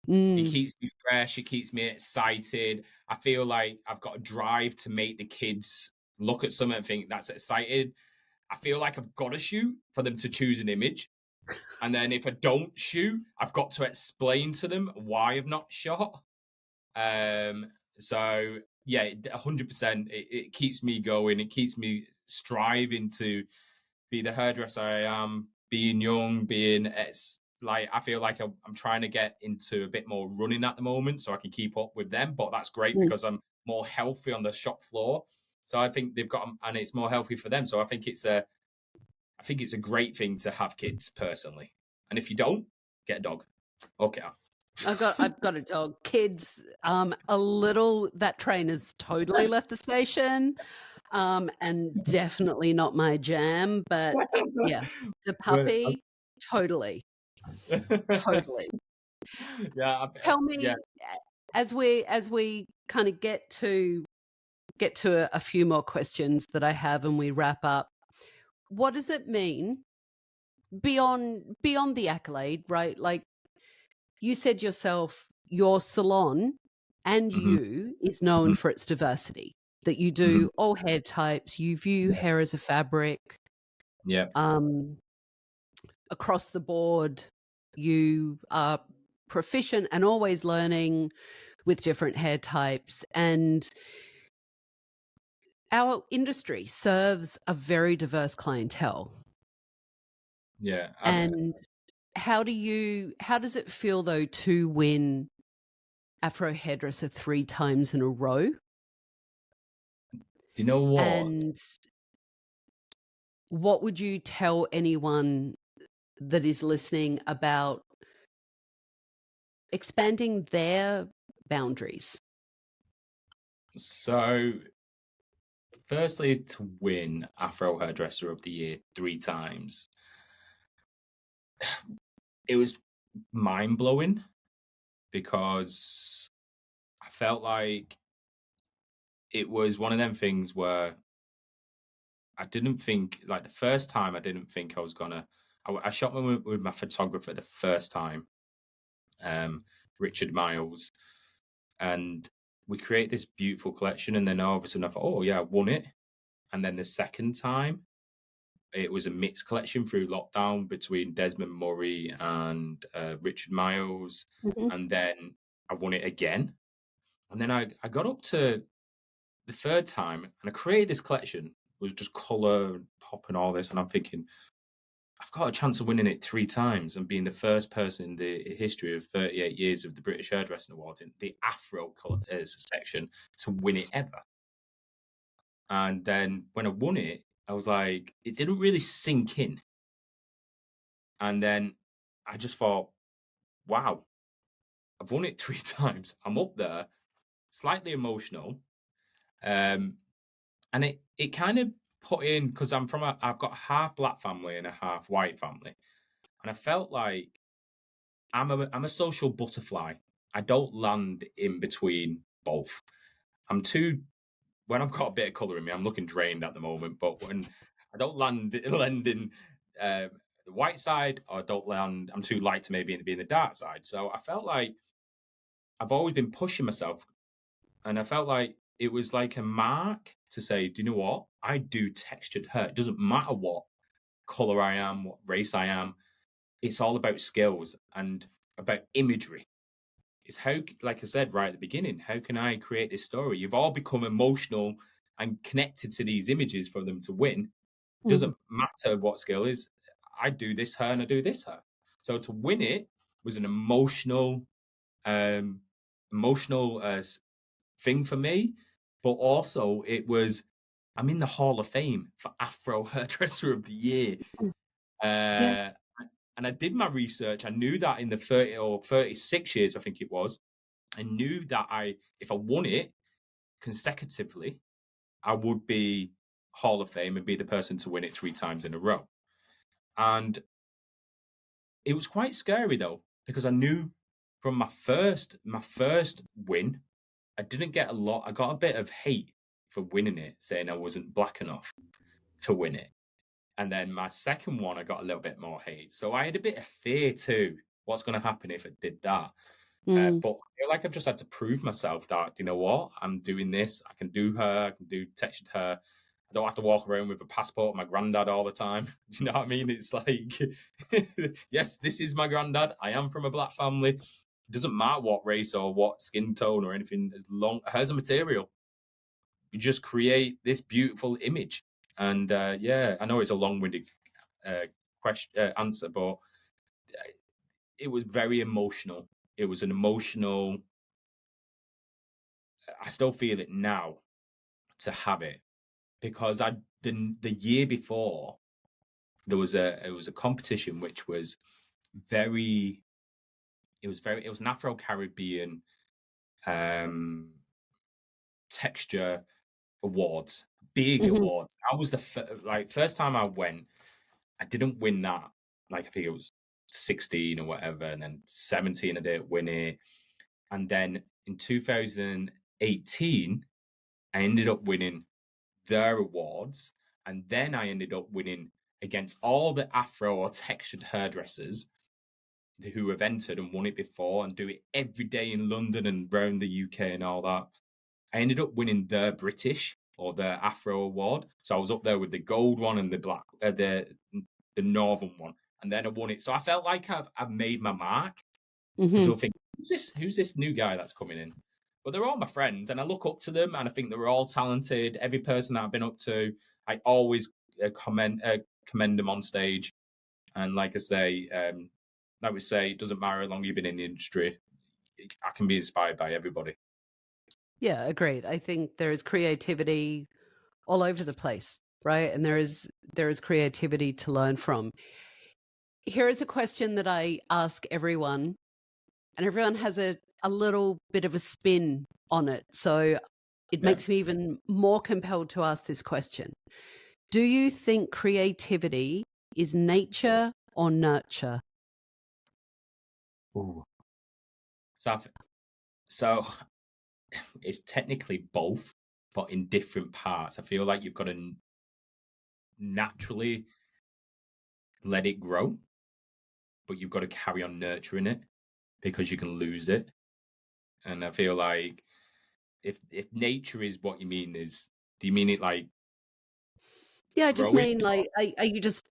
It keeps me fresh. It keeps me excited. I feel like I've got a drive to make the kids look at something and think that's excited. I feel like I've got to shoot for them to choose an image. And then if I don't shoot, I've got to explain to them why I've not shot. So yeah, 100%. It keeps me going. It keeps me striving to be the hairdresser I am, being young, it's like I feel like I'm trying to get into a bit more running at the moment so I can keep up with them. But that's great Mm. because I'm more healthy on the shop floor. So I think they've got, and it's more healthy for them. So I think it's a great thing to have kids personally. And if you don't, get a dog. Okay. I've got a dog. Kids, that train has totally left the station, and definitely not my jam. But yeah, the But, puppy, totally, totally. yeah, Tell yeah. me, as we kind of get to a few more questions that I have, and we wrap up. What does it mean beyond the accolade, right? Like you said yourself, your salon and Hmm. you is known Hmm. for its diversity. That you Hmm. do all hair types, you view Yeah. hair as a fabric, Yeah. across the board. You are proficient and always learning with different hair types. And our industry serves a very diverse clientele. Yeah. And how does it feel though to win Afro Hairdresser 3 times in a row? Do you know what? And what would you tell anyone that is listening about expanding their boundaries? So, firstly, to win Afro Hairdresser of the Year 3 times, it was mind blowing because I felt like it was one of them things where I didn't think, like the first time, I didn't think I was gonna. I shot with my photographer the first time, Richard Miles, and we create this beautiful collection. And then all of a sudden, I thought, oh yeah, I won it. And then the second time, it was a mixed collection through lockdown between Desmond Murray and Richard Miles, Mhm. and then I won it again. And then I got up to the third time, and I created this collection. It was just color, pop, and all this. And I'm thinking, I've got a chance of winning it 3 times and being the first person in the history of 38 years of the British Hairdressing Awards in the Afro section to win it ever. And then when I won it, I was like, it didn't really sink in. And then I just thought, wow, I've won it 3 times. I'm up there, slightly emotional. And it kind of put in, because I've got a half black family and a half white family. And I felt like I'm a social butterfly. I don't land in between both. When I've got a bit of colour in me, I'm looking drained at the moment. But when I don't land in the white side, or I don't land, I'm too light to maybe be in the dark side. So I felt like I've always been pushing myself, and I felt like it was like a mark to say, do you know what? I do textured hair. It doesn't matter what colour I am, what race I am. It's all about skills and about imagery. It's how, like I said right at the beginning, how can I create this story? You've all become emotional and connected to these images for them to win. It Mhm. doesn't matter what skill is. I do this hair and I do this hair. So to win it was an um, emotional thing for me, but also I'm in the Hall of Fame for Afro Hairdresser of the Year. Yeah. Uh, and I did my research. I knew that in the 30 or 36 years, I think it was, I knew that if I won it consecutively, I would be Hall of Fame and be the person to win it 3 times in a row. And it was quite scary though, because I knew from my first win, I didn't get a lot. I got a bit of hate for winning it, saying I wasn't black enough to win it. And then my second one, I got a little bit more hate. So I had a bit of fear too. What's going to happen if I did that? Mm. But I feel like I've just had to prove myself that, you know what, I'm doing this. I can do hair. I can do textured hair. I don't have to walk around with a passport of my granddad all the time. Do you know what I mean? It's like, yes, this is my granddad. I am from a black family. It doesn't matter what race or what skin tone or anything. As long hair's a material, you just create this beautiful image. And yeah, I know it's a long-winded answer, but it was very emotional. It was an emotional. I still feel it now to have it because the year before there was a competition which was very. It was an Afro-Caribbean texture awards, big Hmm. awards. I was the first time I went. I didn't win that. Like I think it was 16 or whatever, and then 17 I didn't win it. And then in 2018, I ended up winning their awards, and then I ended up winning against all the Afro or textured hairdressers who have entered and won it before and do it every day in London and around the UK and all that. I ended up winning their British or their Afro award. So I was up there with the gold one and the black, the northern one, and then I won it. So I felt like I've made my mark. Hmm. So I think, who's this new guy that's coming in? But they're all my friends, and I look up to them, and I think they're all talented. Every person that I've been up to, I always commend them on stage. And like I say, it doesn't matter how long you've been in the industry. I can be inspired by everybody. Yeah, agreed. I think there is creativity all over the place, right? And there is creativity to learn from. Here is a question that I ask everyone, and everyone has a little bit of a spin on it. So it makes me even more compelled to ask this question. Do you think creativity is nature or nurture? Ooh. So it's technically both, but in different parts. I feel like you've got to naturally let it grow, but you've got to carry on nurturing it because you can lose it. And I feel like if nature is what you mean, do you mean it like Yeah, I just growing? mean like, are you just,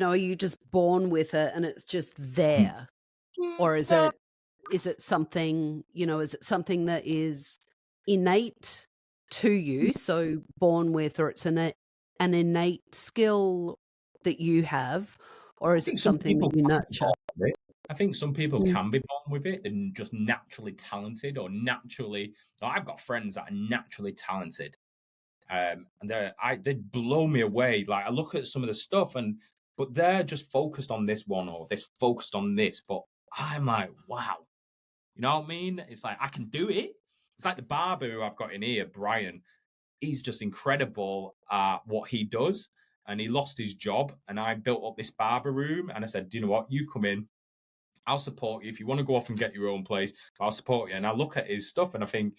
are you just born with it and it's just there? Or is No, it something, is it something that is innate to you, so born with, or it's an innate skill that you have, or I is it think some something that people you can be nurture? born with it. I think some people Mm. can be born with it and just naturally talented or naturally. I've got friends that are naturally talented, and they blow me away. Like I look at some of the stuff, but they're just focused on this one or this focused on this. But I'm like, wow, you know what I mean? It's like I can do it. It's like the barber who I've got in here, Brian. He's just incredible at what he does. And he lost his job, and I built up this barber room. And I said, "Do you know what? You've come in. I'll support you. If you want to go off and get your own place, I'll support you." And I look at his stuff, and I think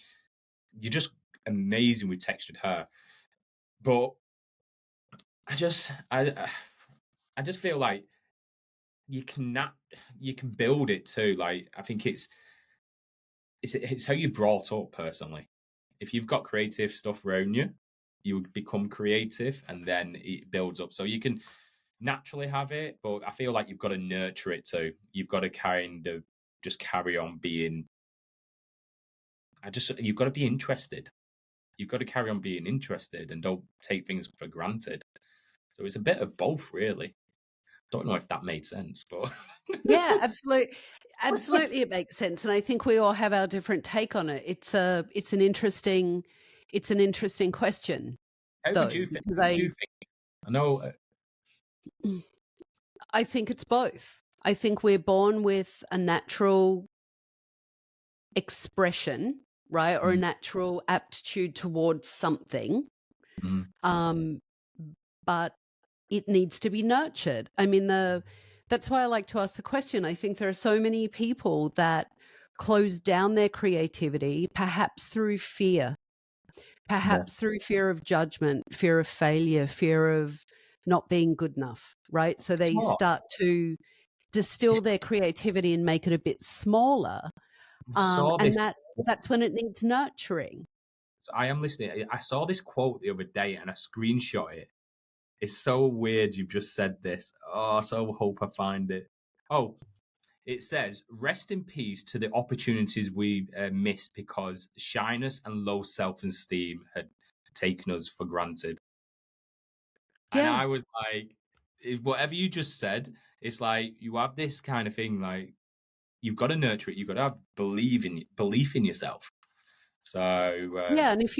you're just amazing with textured hair. But I just, I just feel like you can build it too. Like I think it's how you're brought up personally. If you've got creative stuff around you, you would become creative, and then it builds up. So you can naturally have it, but I feel like you've got to nurture it too. You've got to kind of just carry on being. You've got to be interested. You've got to carry on being interested and don't take things for granted. So it's a bit of both, really. Don't know if that made sense, but Yeah, absolutely. Absolutely, it makes sense, and I think we all have our different take on it. It's an interesting question, how would though, you think? because How would you think? I know. I think it's both. I think we're born with a natural expression, right, or a Mm, natural aptitude towards something, mm, um, but it needs to be nurtured. I mean, that's why I like to ask the question. I think there are so many people that close down their creativity, perhaps through fear, yeah. perhaps through fear of judgment, fear of failure, fear of not being good enough, right? So they Oh, start to distill it's- their creativity and make it a bit smaller. I saw And this. that's when it needs nurturing. So I am listening. I saw this quote the other day and I screenshot it. It's so weird you've just said this. Oh, I so hope I find it. Oh, it says, "Rest in peace to the opportunities we missed because shyness and low self-esteem had taken us for granted." And Yeah. I was like, whatever you just said, it's like you have this kind of thing, like you've got to nurture it. You've got to have belief in yourself. So Yeah, and if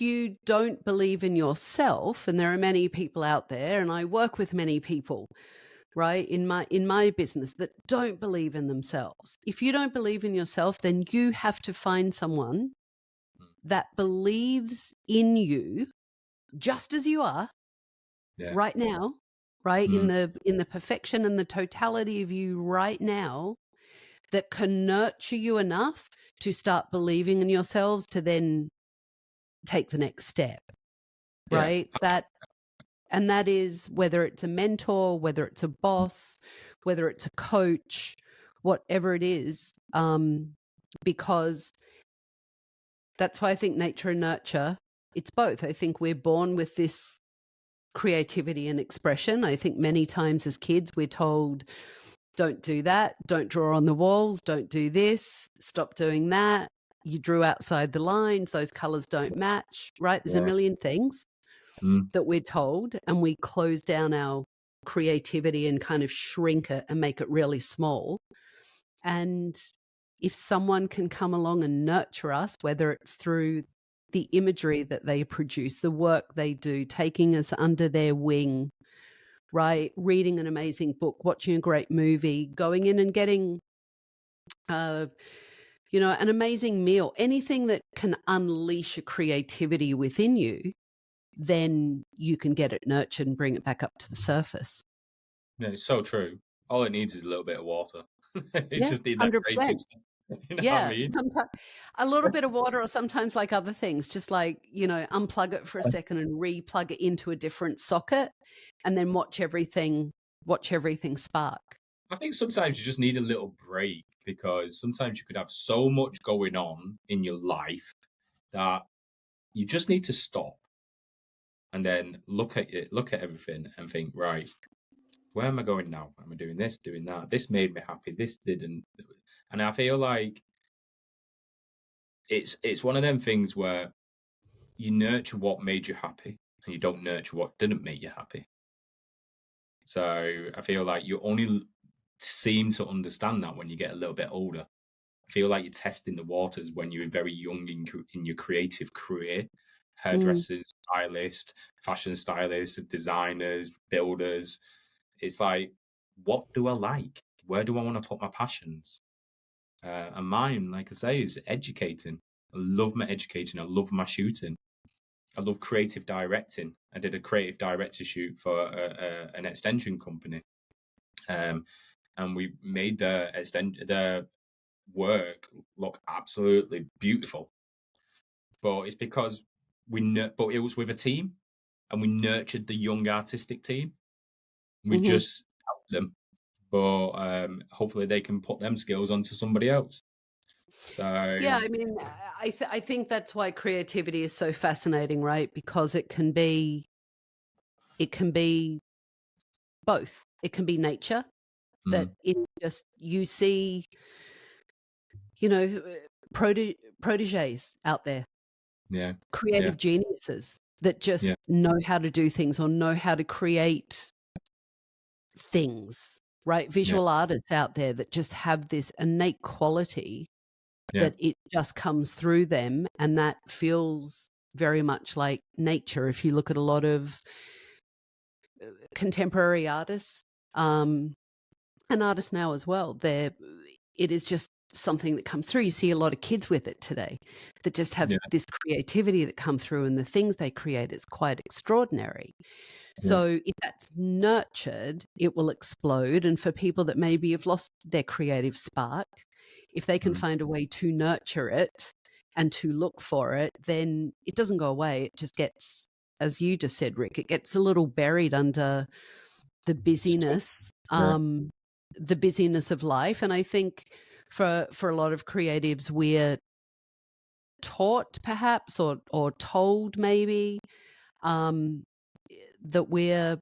you don't believe in yourself, and there are many people out there, and I work with many people, right, in my business that don't believe in themselves. If you don't believe in yourself, then you have to find someone that believes in you just as you are right now, right, in the perfection and the totality of you right now, that can nurture you enough to start believing in yourselves to then take the next step, right? That is whether it's a mentor, whether it's a boss, whether it's a coach, whatever it is, because that's why I think nature and nurture, it's both. I think we're born with this creativity and expression. I think many times as kids we're told, don't do that, don't draw on the walls, don't do this, stop doing that. You drew outside the lines, those colors don't match, right? There's a million things that we're told, and we close down our creativity and kind of shrink it and make it really small. And if someone can come along and nurture us, whether it's through the imagery that they produce, the work they do, taking us under their wing, right? Reading an amazing book, watching a great movie, going in and getting, an amazing meal, anything that can unleash a creativity within you, then you can get it nurtured and bring it back up to the surface. Yeah, it's so true. All it needs is a little bit of water. It just need that 100%. creative stuff. You know what I mean? Sometimes a little bit of water, or sometimes like other things, just like, unplug it for a second and re-plug it into a different socket, and then watch everything spark. I think sometimes you just need a little break, because sometimes you could have so much going on in your life that you just need to stop and then look at everything and think, right, where am I going now? Am I doing this, doing that? This made me happy. This didn't. And I feel like it's one of them things where you nurture what made you happy and you don't nurture what didn't make you happy. So I feel like you only seem to understand that when you get a little bit older. I feel like you're testing the waters when you're very young in your creative career. Hairdressers, stylists, fashion stylists, designers, builders. It's like, what do I like? Where do I want to put my passions? And mine, like I say, is educating. I love my educating. I love my shooting. I love creative directing. I did a creative director shoot for an extension company, and we made the work look absolutely beautiful. But it's because but it was with a team, and we nurtured the young artistic team. We just helped them, but hopefully they can put them skills onto somebody else. So yeah, I mean, I think that's why creativity is so fascinating, right? Because it can be both. It can be nature, that it just, you see, proteges out there, creative geniuses that just know how to do things or know how to create things, right? Visual artists out there that just have this innate quality that it just comes through them, and that feels very much like nature. If you look at a lot of contemporary artists, and artists now as well, it is just something that comes through. You see a lot of kids with it today that just have this creativity that come through, and the things they create is quite extraordinary. So if that's nurtured, it will explode. And for people that maybe have lost their creative spark, if they can find a way to nurture it and to look for it, then it doesn't go away. It just gets, as you just said, Rick, it gets a little buried under the busyness, the busyness of life. And I think for a lot of creatives, we're taught perhaps or told maybe that we're,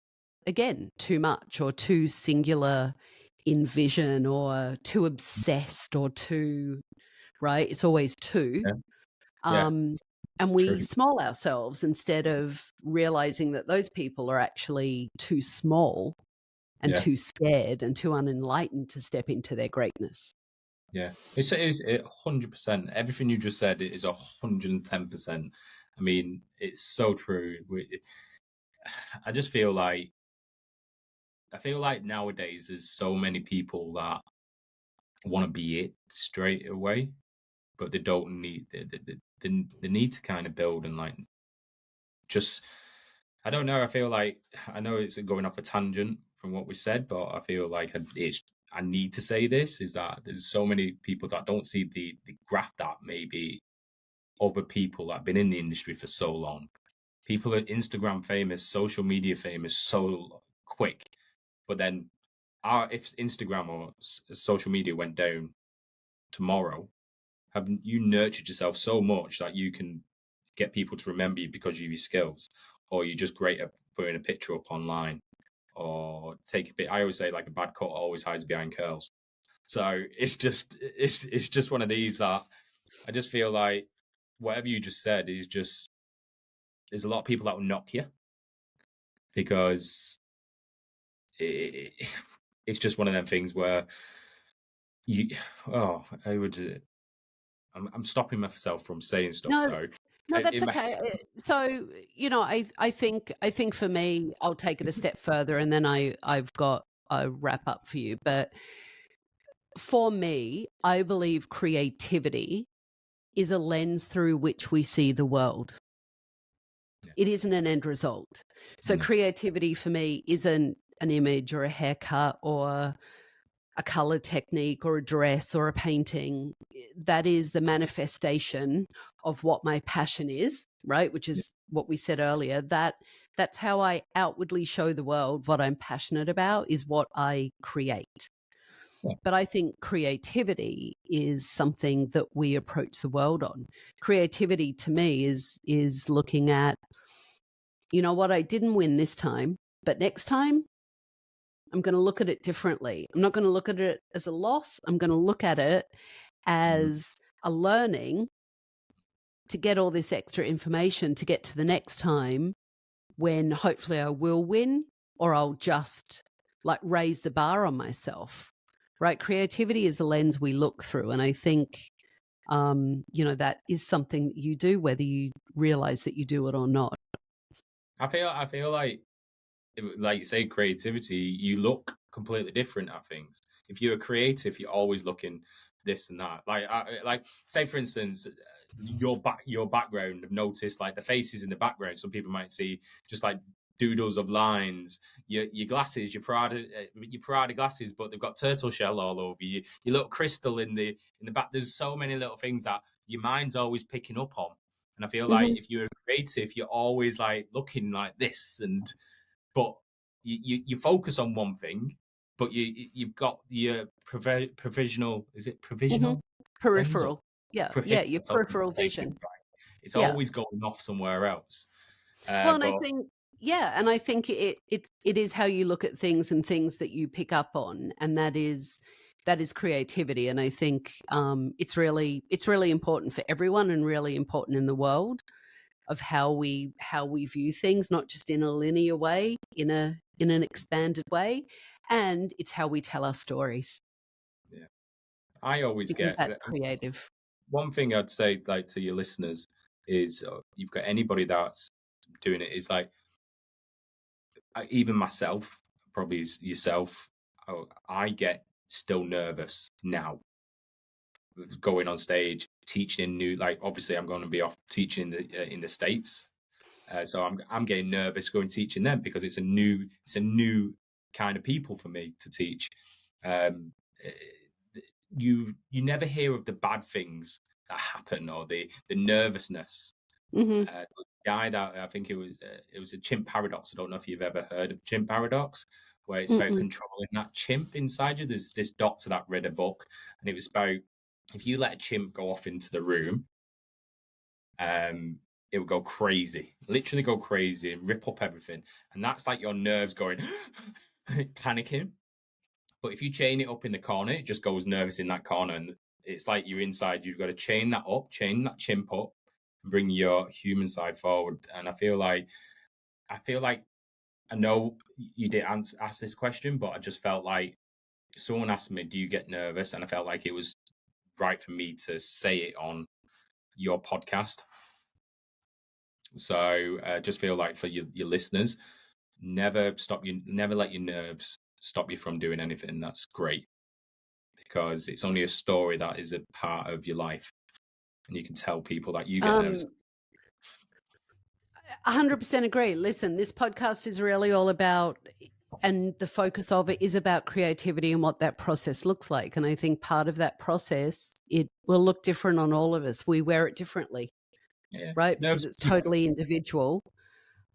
again, too much or too singular in vision, or too obsessed, or too, right? It's always too. And True. we small ourselves instead of realizing that those people are actually too small and Yeah. too scared and too unenlightened to step into their greatness. Yeah. It's 100%. Everything you just said is 110%. I mean, it's so true. I just feel like nowadays there's so many people that want to be it straight away, but they don't need they need to kind of build and like just I don't know. I feel like I know it's going off a tangent from what we said, but I feel like I need to say this is that there's so many people that don't see the graph that maybe other people that have been in the industry for so long. People are Instagram famous, social media famous so quick, but then if Instagram or social media went down tomorrow, have you nurtured yourself so much that you can get people to remember you because of your skills, or you're just great at putting a picture up online, or take a bit. I always say like a bad cut always hides behind curls. So it's just one of these that I just feel like whatever you just said is just there's a lot of people that will knock you because it's just one of them things where you I'm stopping myself from saying stuff. No, So no, that's okay. So, I think for me, I'll take it a step further and then I've got a wrap up for you. But for me, I believe creativity is a lens through which we see the world. Yeah. It isn't an end result. So creativity for me isn't an image or a haircut or a color technique or a dress or a painting. That is the manifestation of what my passion is, right? Which is what we said earlier. That's how I outwardly show the world what I'm passionate about is what I create. Yeah. But I think creativity is something that we approach the world on. Creativity to me is looking at, you know what, I didn't win this time, but next time I'm going to look at it differently. I'm not going to look at it as a loss. I'm going to look at it as a learning to get all this extra information to get to the next time when hopefully I will win, or I'll just like raise the bar on myself, right? Creativity is the lens we look through. And I think, that is something that you do, whether you realize that you do it or not. I feel like you say, creativity, you look completely different at things. If you're a creative, you're always looking this and that. Like say for instance, your background. I've noticed like the faces in the background. Some people might see just like doodles of lines. Your glasses, your Prada glasses, but they've got turtle shell all over you. Your little crystal in the back. There's so many little things that your mind's always picking up on. And I feel like if you're a creative, you're always like looking like this but you focus on one thing, but you've got your provisional. Is it provisional? Peripheral. Yeah. Yeah. Your Provisional. peripheral vision. It's Yeah. always going off somewhere else. Well, and But I think it is how you look at things and things that you pick up on, and that is creativity. And I think it's really important for everyone and really important in the world of how we view things, not just in a linear way, in an expanded way, and it's how we tell our stories. yeah, I always Because get that's creative. one thing I'd say like to your listeners is you've got anybody that's doing it is like even myself, probably yourself. I get still nervous now going on stage, teaching new. Like obviously, I'm going to be off teaching in the States, so I'm getting nervous going teaching them because it's a new kind of people for me to teach. You never hear of the bad things that happen or the nervousness. The guy that I think it was a chimp paradox. I don't know if you've ever heard of the chimp paradox, where it's about controlling that chimp inside you. There's this doctor that read a book, and it was about if you let a chimp go off into the room, it would go crazy, literally go crazy and rip up everything. And that's like your nerves going panicking. But if you chain it up in the corner, it just goes nervous in that corner. And it's like you're inside, you've got to chain that chimp up, and bring your human side forward. And I feel like I know you didn't ask this question, but I just felt like someone asked me, "Do you get nervous?" And I felt like it was right for me to say it on your podcast. So just feel like for your listeners, never let your nerves stop you from doing anything that's great, because it's only a story that is a part of your life, and you can tell people that you get nervous. 100% agree. Listen, this podcast is really all about, and the focus of it is about creativity and what that process looks like. And I think part of that process, it will look different on all of us. We wear it differently, right? Because it's totally individual.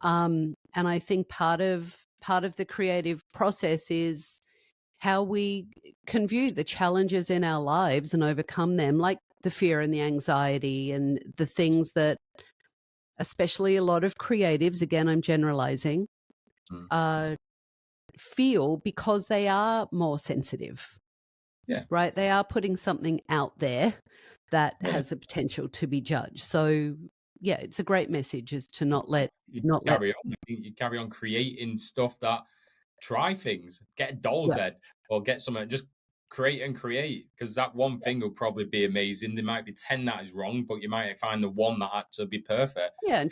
And I think part of the creative process is how we can view the challenges in our lives and overcome them, like the fear and the anxiety and the things that, especially a lot of creatives, again, I'm generalizing, feel because they are more sensitive. Yeah. Right? They are putting something out there that has the potential to be judged. So, yeah, it's a great message, is to not let carry on. You carry on creating stuff that, try things, get a doll's head or get something, just create, because that one thing will probably be amazing. There might be 10 that is wrong, but you might find the one that actually be perfect. Yeah,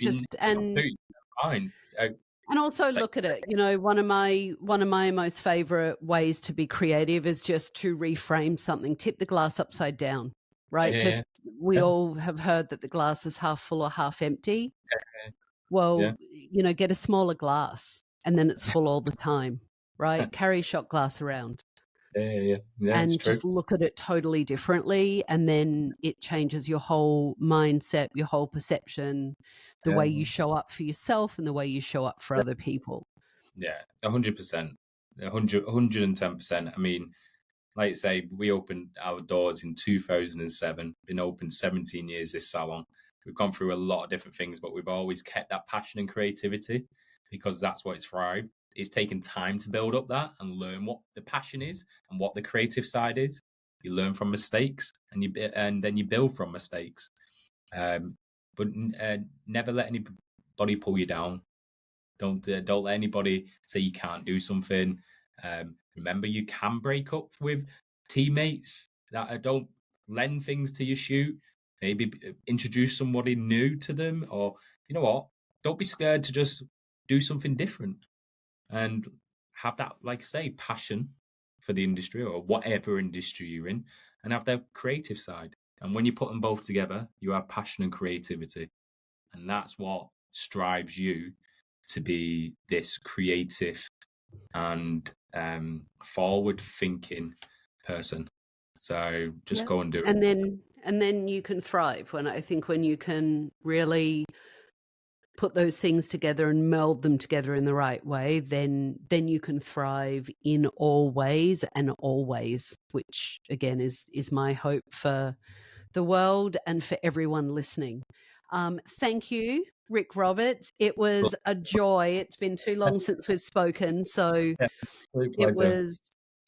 and also look at it. You know, one of my most favorite ways to be creative is just to reframe something, tip the glass upside down, right? We all have heard that the glass is half full or half empty. Well, you know, get a smaller glass and then it's full all the time, right? Carry a shot glass around. And just look at it totally differently, and then it changes your whole mindset, your whole perception, the way you show up for yourself and the way you show up for other people. 100%, 110%. I mean, like I say, we opened our doors in 2007, been open 17 years, this salon. We've gone through a lot of different things, but we've always kept that passion and creativity, because that's what it's thrived. It's taken time to build up that and learn what the passion is and what the creative side is. You learn from mistakes, and then you build from mistakes. But never let anybody pull you down. Don't let anybody say you can't do something. Remember, you can break up with teammates that don't lend things to your shoot. Maybe introduce somebody new to them, or you know what? Don't be scared to just do something different and have that, like I say, passion for the industry or whatever industry you're in, and have the creative side. And when you put them both together, you have passion and creativity, and that's what strives you to be this creative and forward-thinking person. So just go and do it. And then you can thrive. When you can really put those things together and meld them together in the right way, then you can thrive in all ways and always, which again is my hope for the world and for everyone listening. Thank you, Rick Roberts. It was a joy. It's been too long since we've spoken, so it was.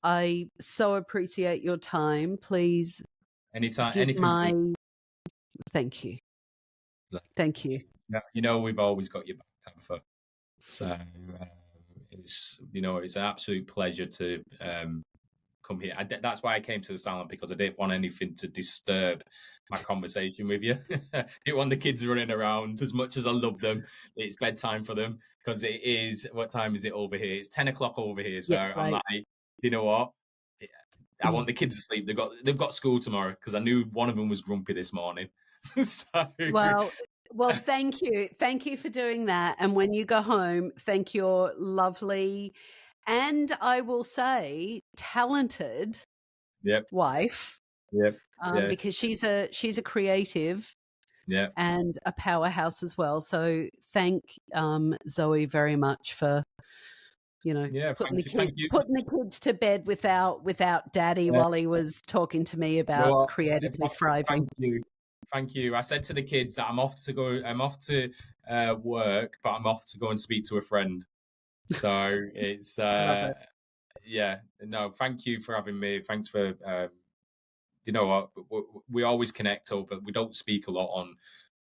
I so appreciate your time. Please, anytime, Thank you. Thank you. You know, we've always got your back, Tabatha. So it's an absolute pleasure to come here. That's why I came to the salon, because I didn't want anything to disturb my conversation with you. I didn't want the kids running around. As much as I love them, it's bedtime for them, because it is. What time is it over here? It's 10 o'clock over here. So I'm like, you know what? I want the kids to sleep. They've got school tomorrow, because I knew one of them was grumpy this morning. Well, thank you. Thank you for doing that. And when you go home, thank your lovely, and I will say talented wife. Because she's a creative and a powerhouse as well. So thank Zoe very much for putting the kids to bed without daddy while he was talking to me about creatively thriving. Thank you. I said to the kids that I'm off to work, but I'm off to go and speak to a friend. So it's Love it. thank you for having me. Thanks for you know what, we always connect, but we don't speak a lot on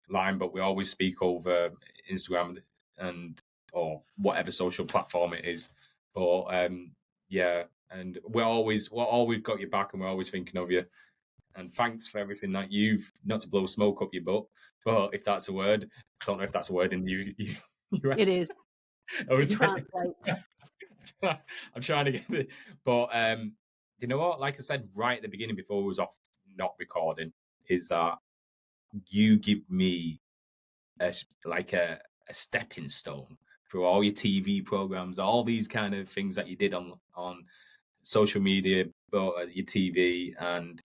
line, but we always speak over Instagram and or whatever social platform it is. But yeah, and we've got your back, and we're always thinking of you. And thanks for everything that you've, not to blow smoke up your butt, but if that's a word, I don't know if that's a word in the US. It is. It translates. I'm trying to get it, but you know what? Like I said right at the beginning, before we was off not recording, is that you give me a stepping stone through all your TV programs, all these kind of things that you did on social media, but your TV, and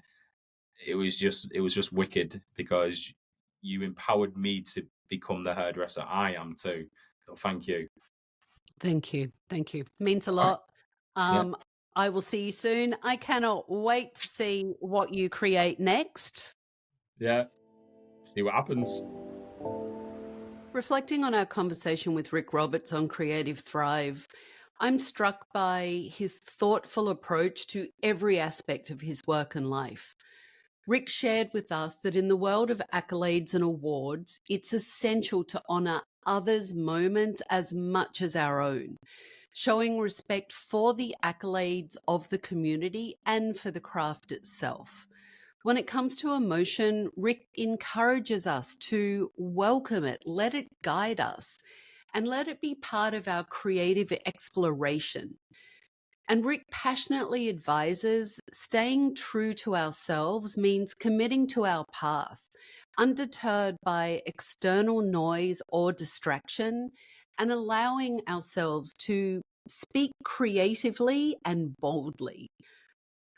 it was just wicked because you empowered me to become the hairdresser I am too. So thank you. Thank you. Thank you. Means a lot. Yeah. I will see you soon. I cannot wait to see what you create next. Yeah. See what happens. Reflecting on our conversation with Rick Roberts on Creative Thrive, I'm struck by his thoughtful approach to every aspect of his work and life. Rick shared with us that in the world of accolades and awards, it's essential to honour others' moments as much as our own, showing respect for the accolades of the community and for the craft itself. When it comes to emotion, Rick encourages us to welcome it, let it guide us, and let it be part of our creative exploration. And Rick passionately advises staying true to ourselves means committing to our path, undeterred by external noise or distraction, and allowing ourselves to speak creatively and boldly.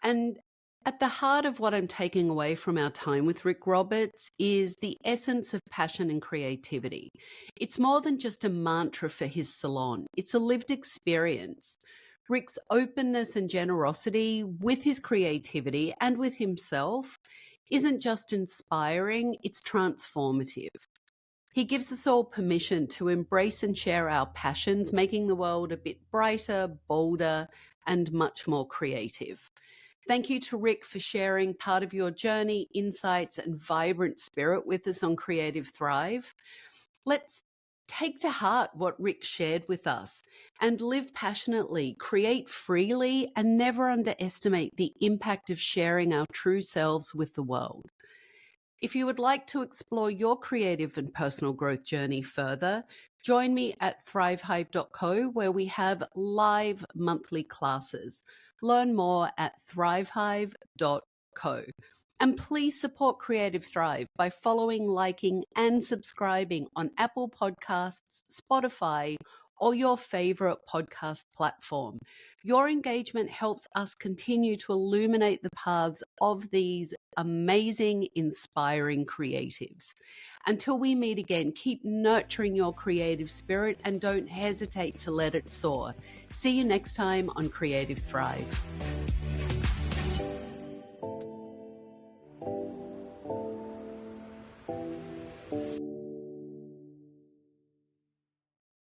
And at the heart of what I'm taking away from our time with Rick Roberts is the essence of passion and creativity. It's more than just a mantra for his salon. It's a lived experience. Rick's openness and generosity with his creativity and with himself isn't just inspiring, it's transformative. He gives us all permission to embrace and share our passions, making the world a bit brighter, bolder, and much more creative. Thank you to Rick for sharing part of your journey, insights, and vibrant spirit with us on Creative Thrive. Let's take to heart what Rick shared with us and live passionately, create freely, and never underestimate the impact of sharing our true selves with the world. If you would like to explore your creative and personal growth journey further, join me at thrivehive.co, where we have live monthly classes. Learn more at thrivehive.co. And please support Creative Thrive by following, liking, and subscribing on Apple Podcasts, Spotify, or your favorite podcast platform. Your engagement helps us continue to illuminate the paths of these amazing, inspiring creatives. Until we meet again, keep nurturing your creative spirit and don't hesitate to let it soar. See you next time on Creative Thrive.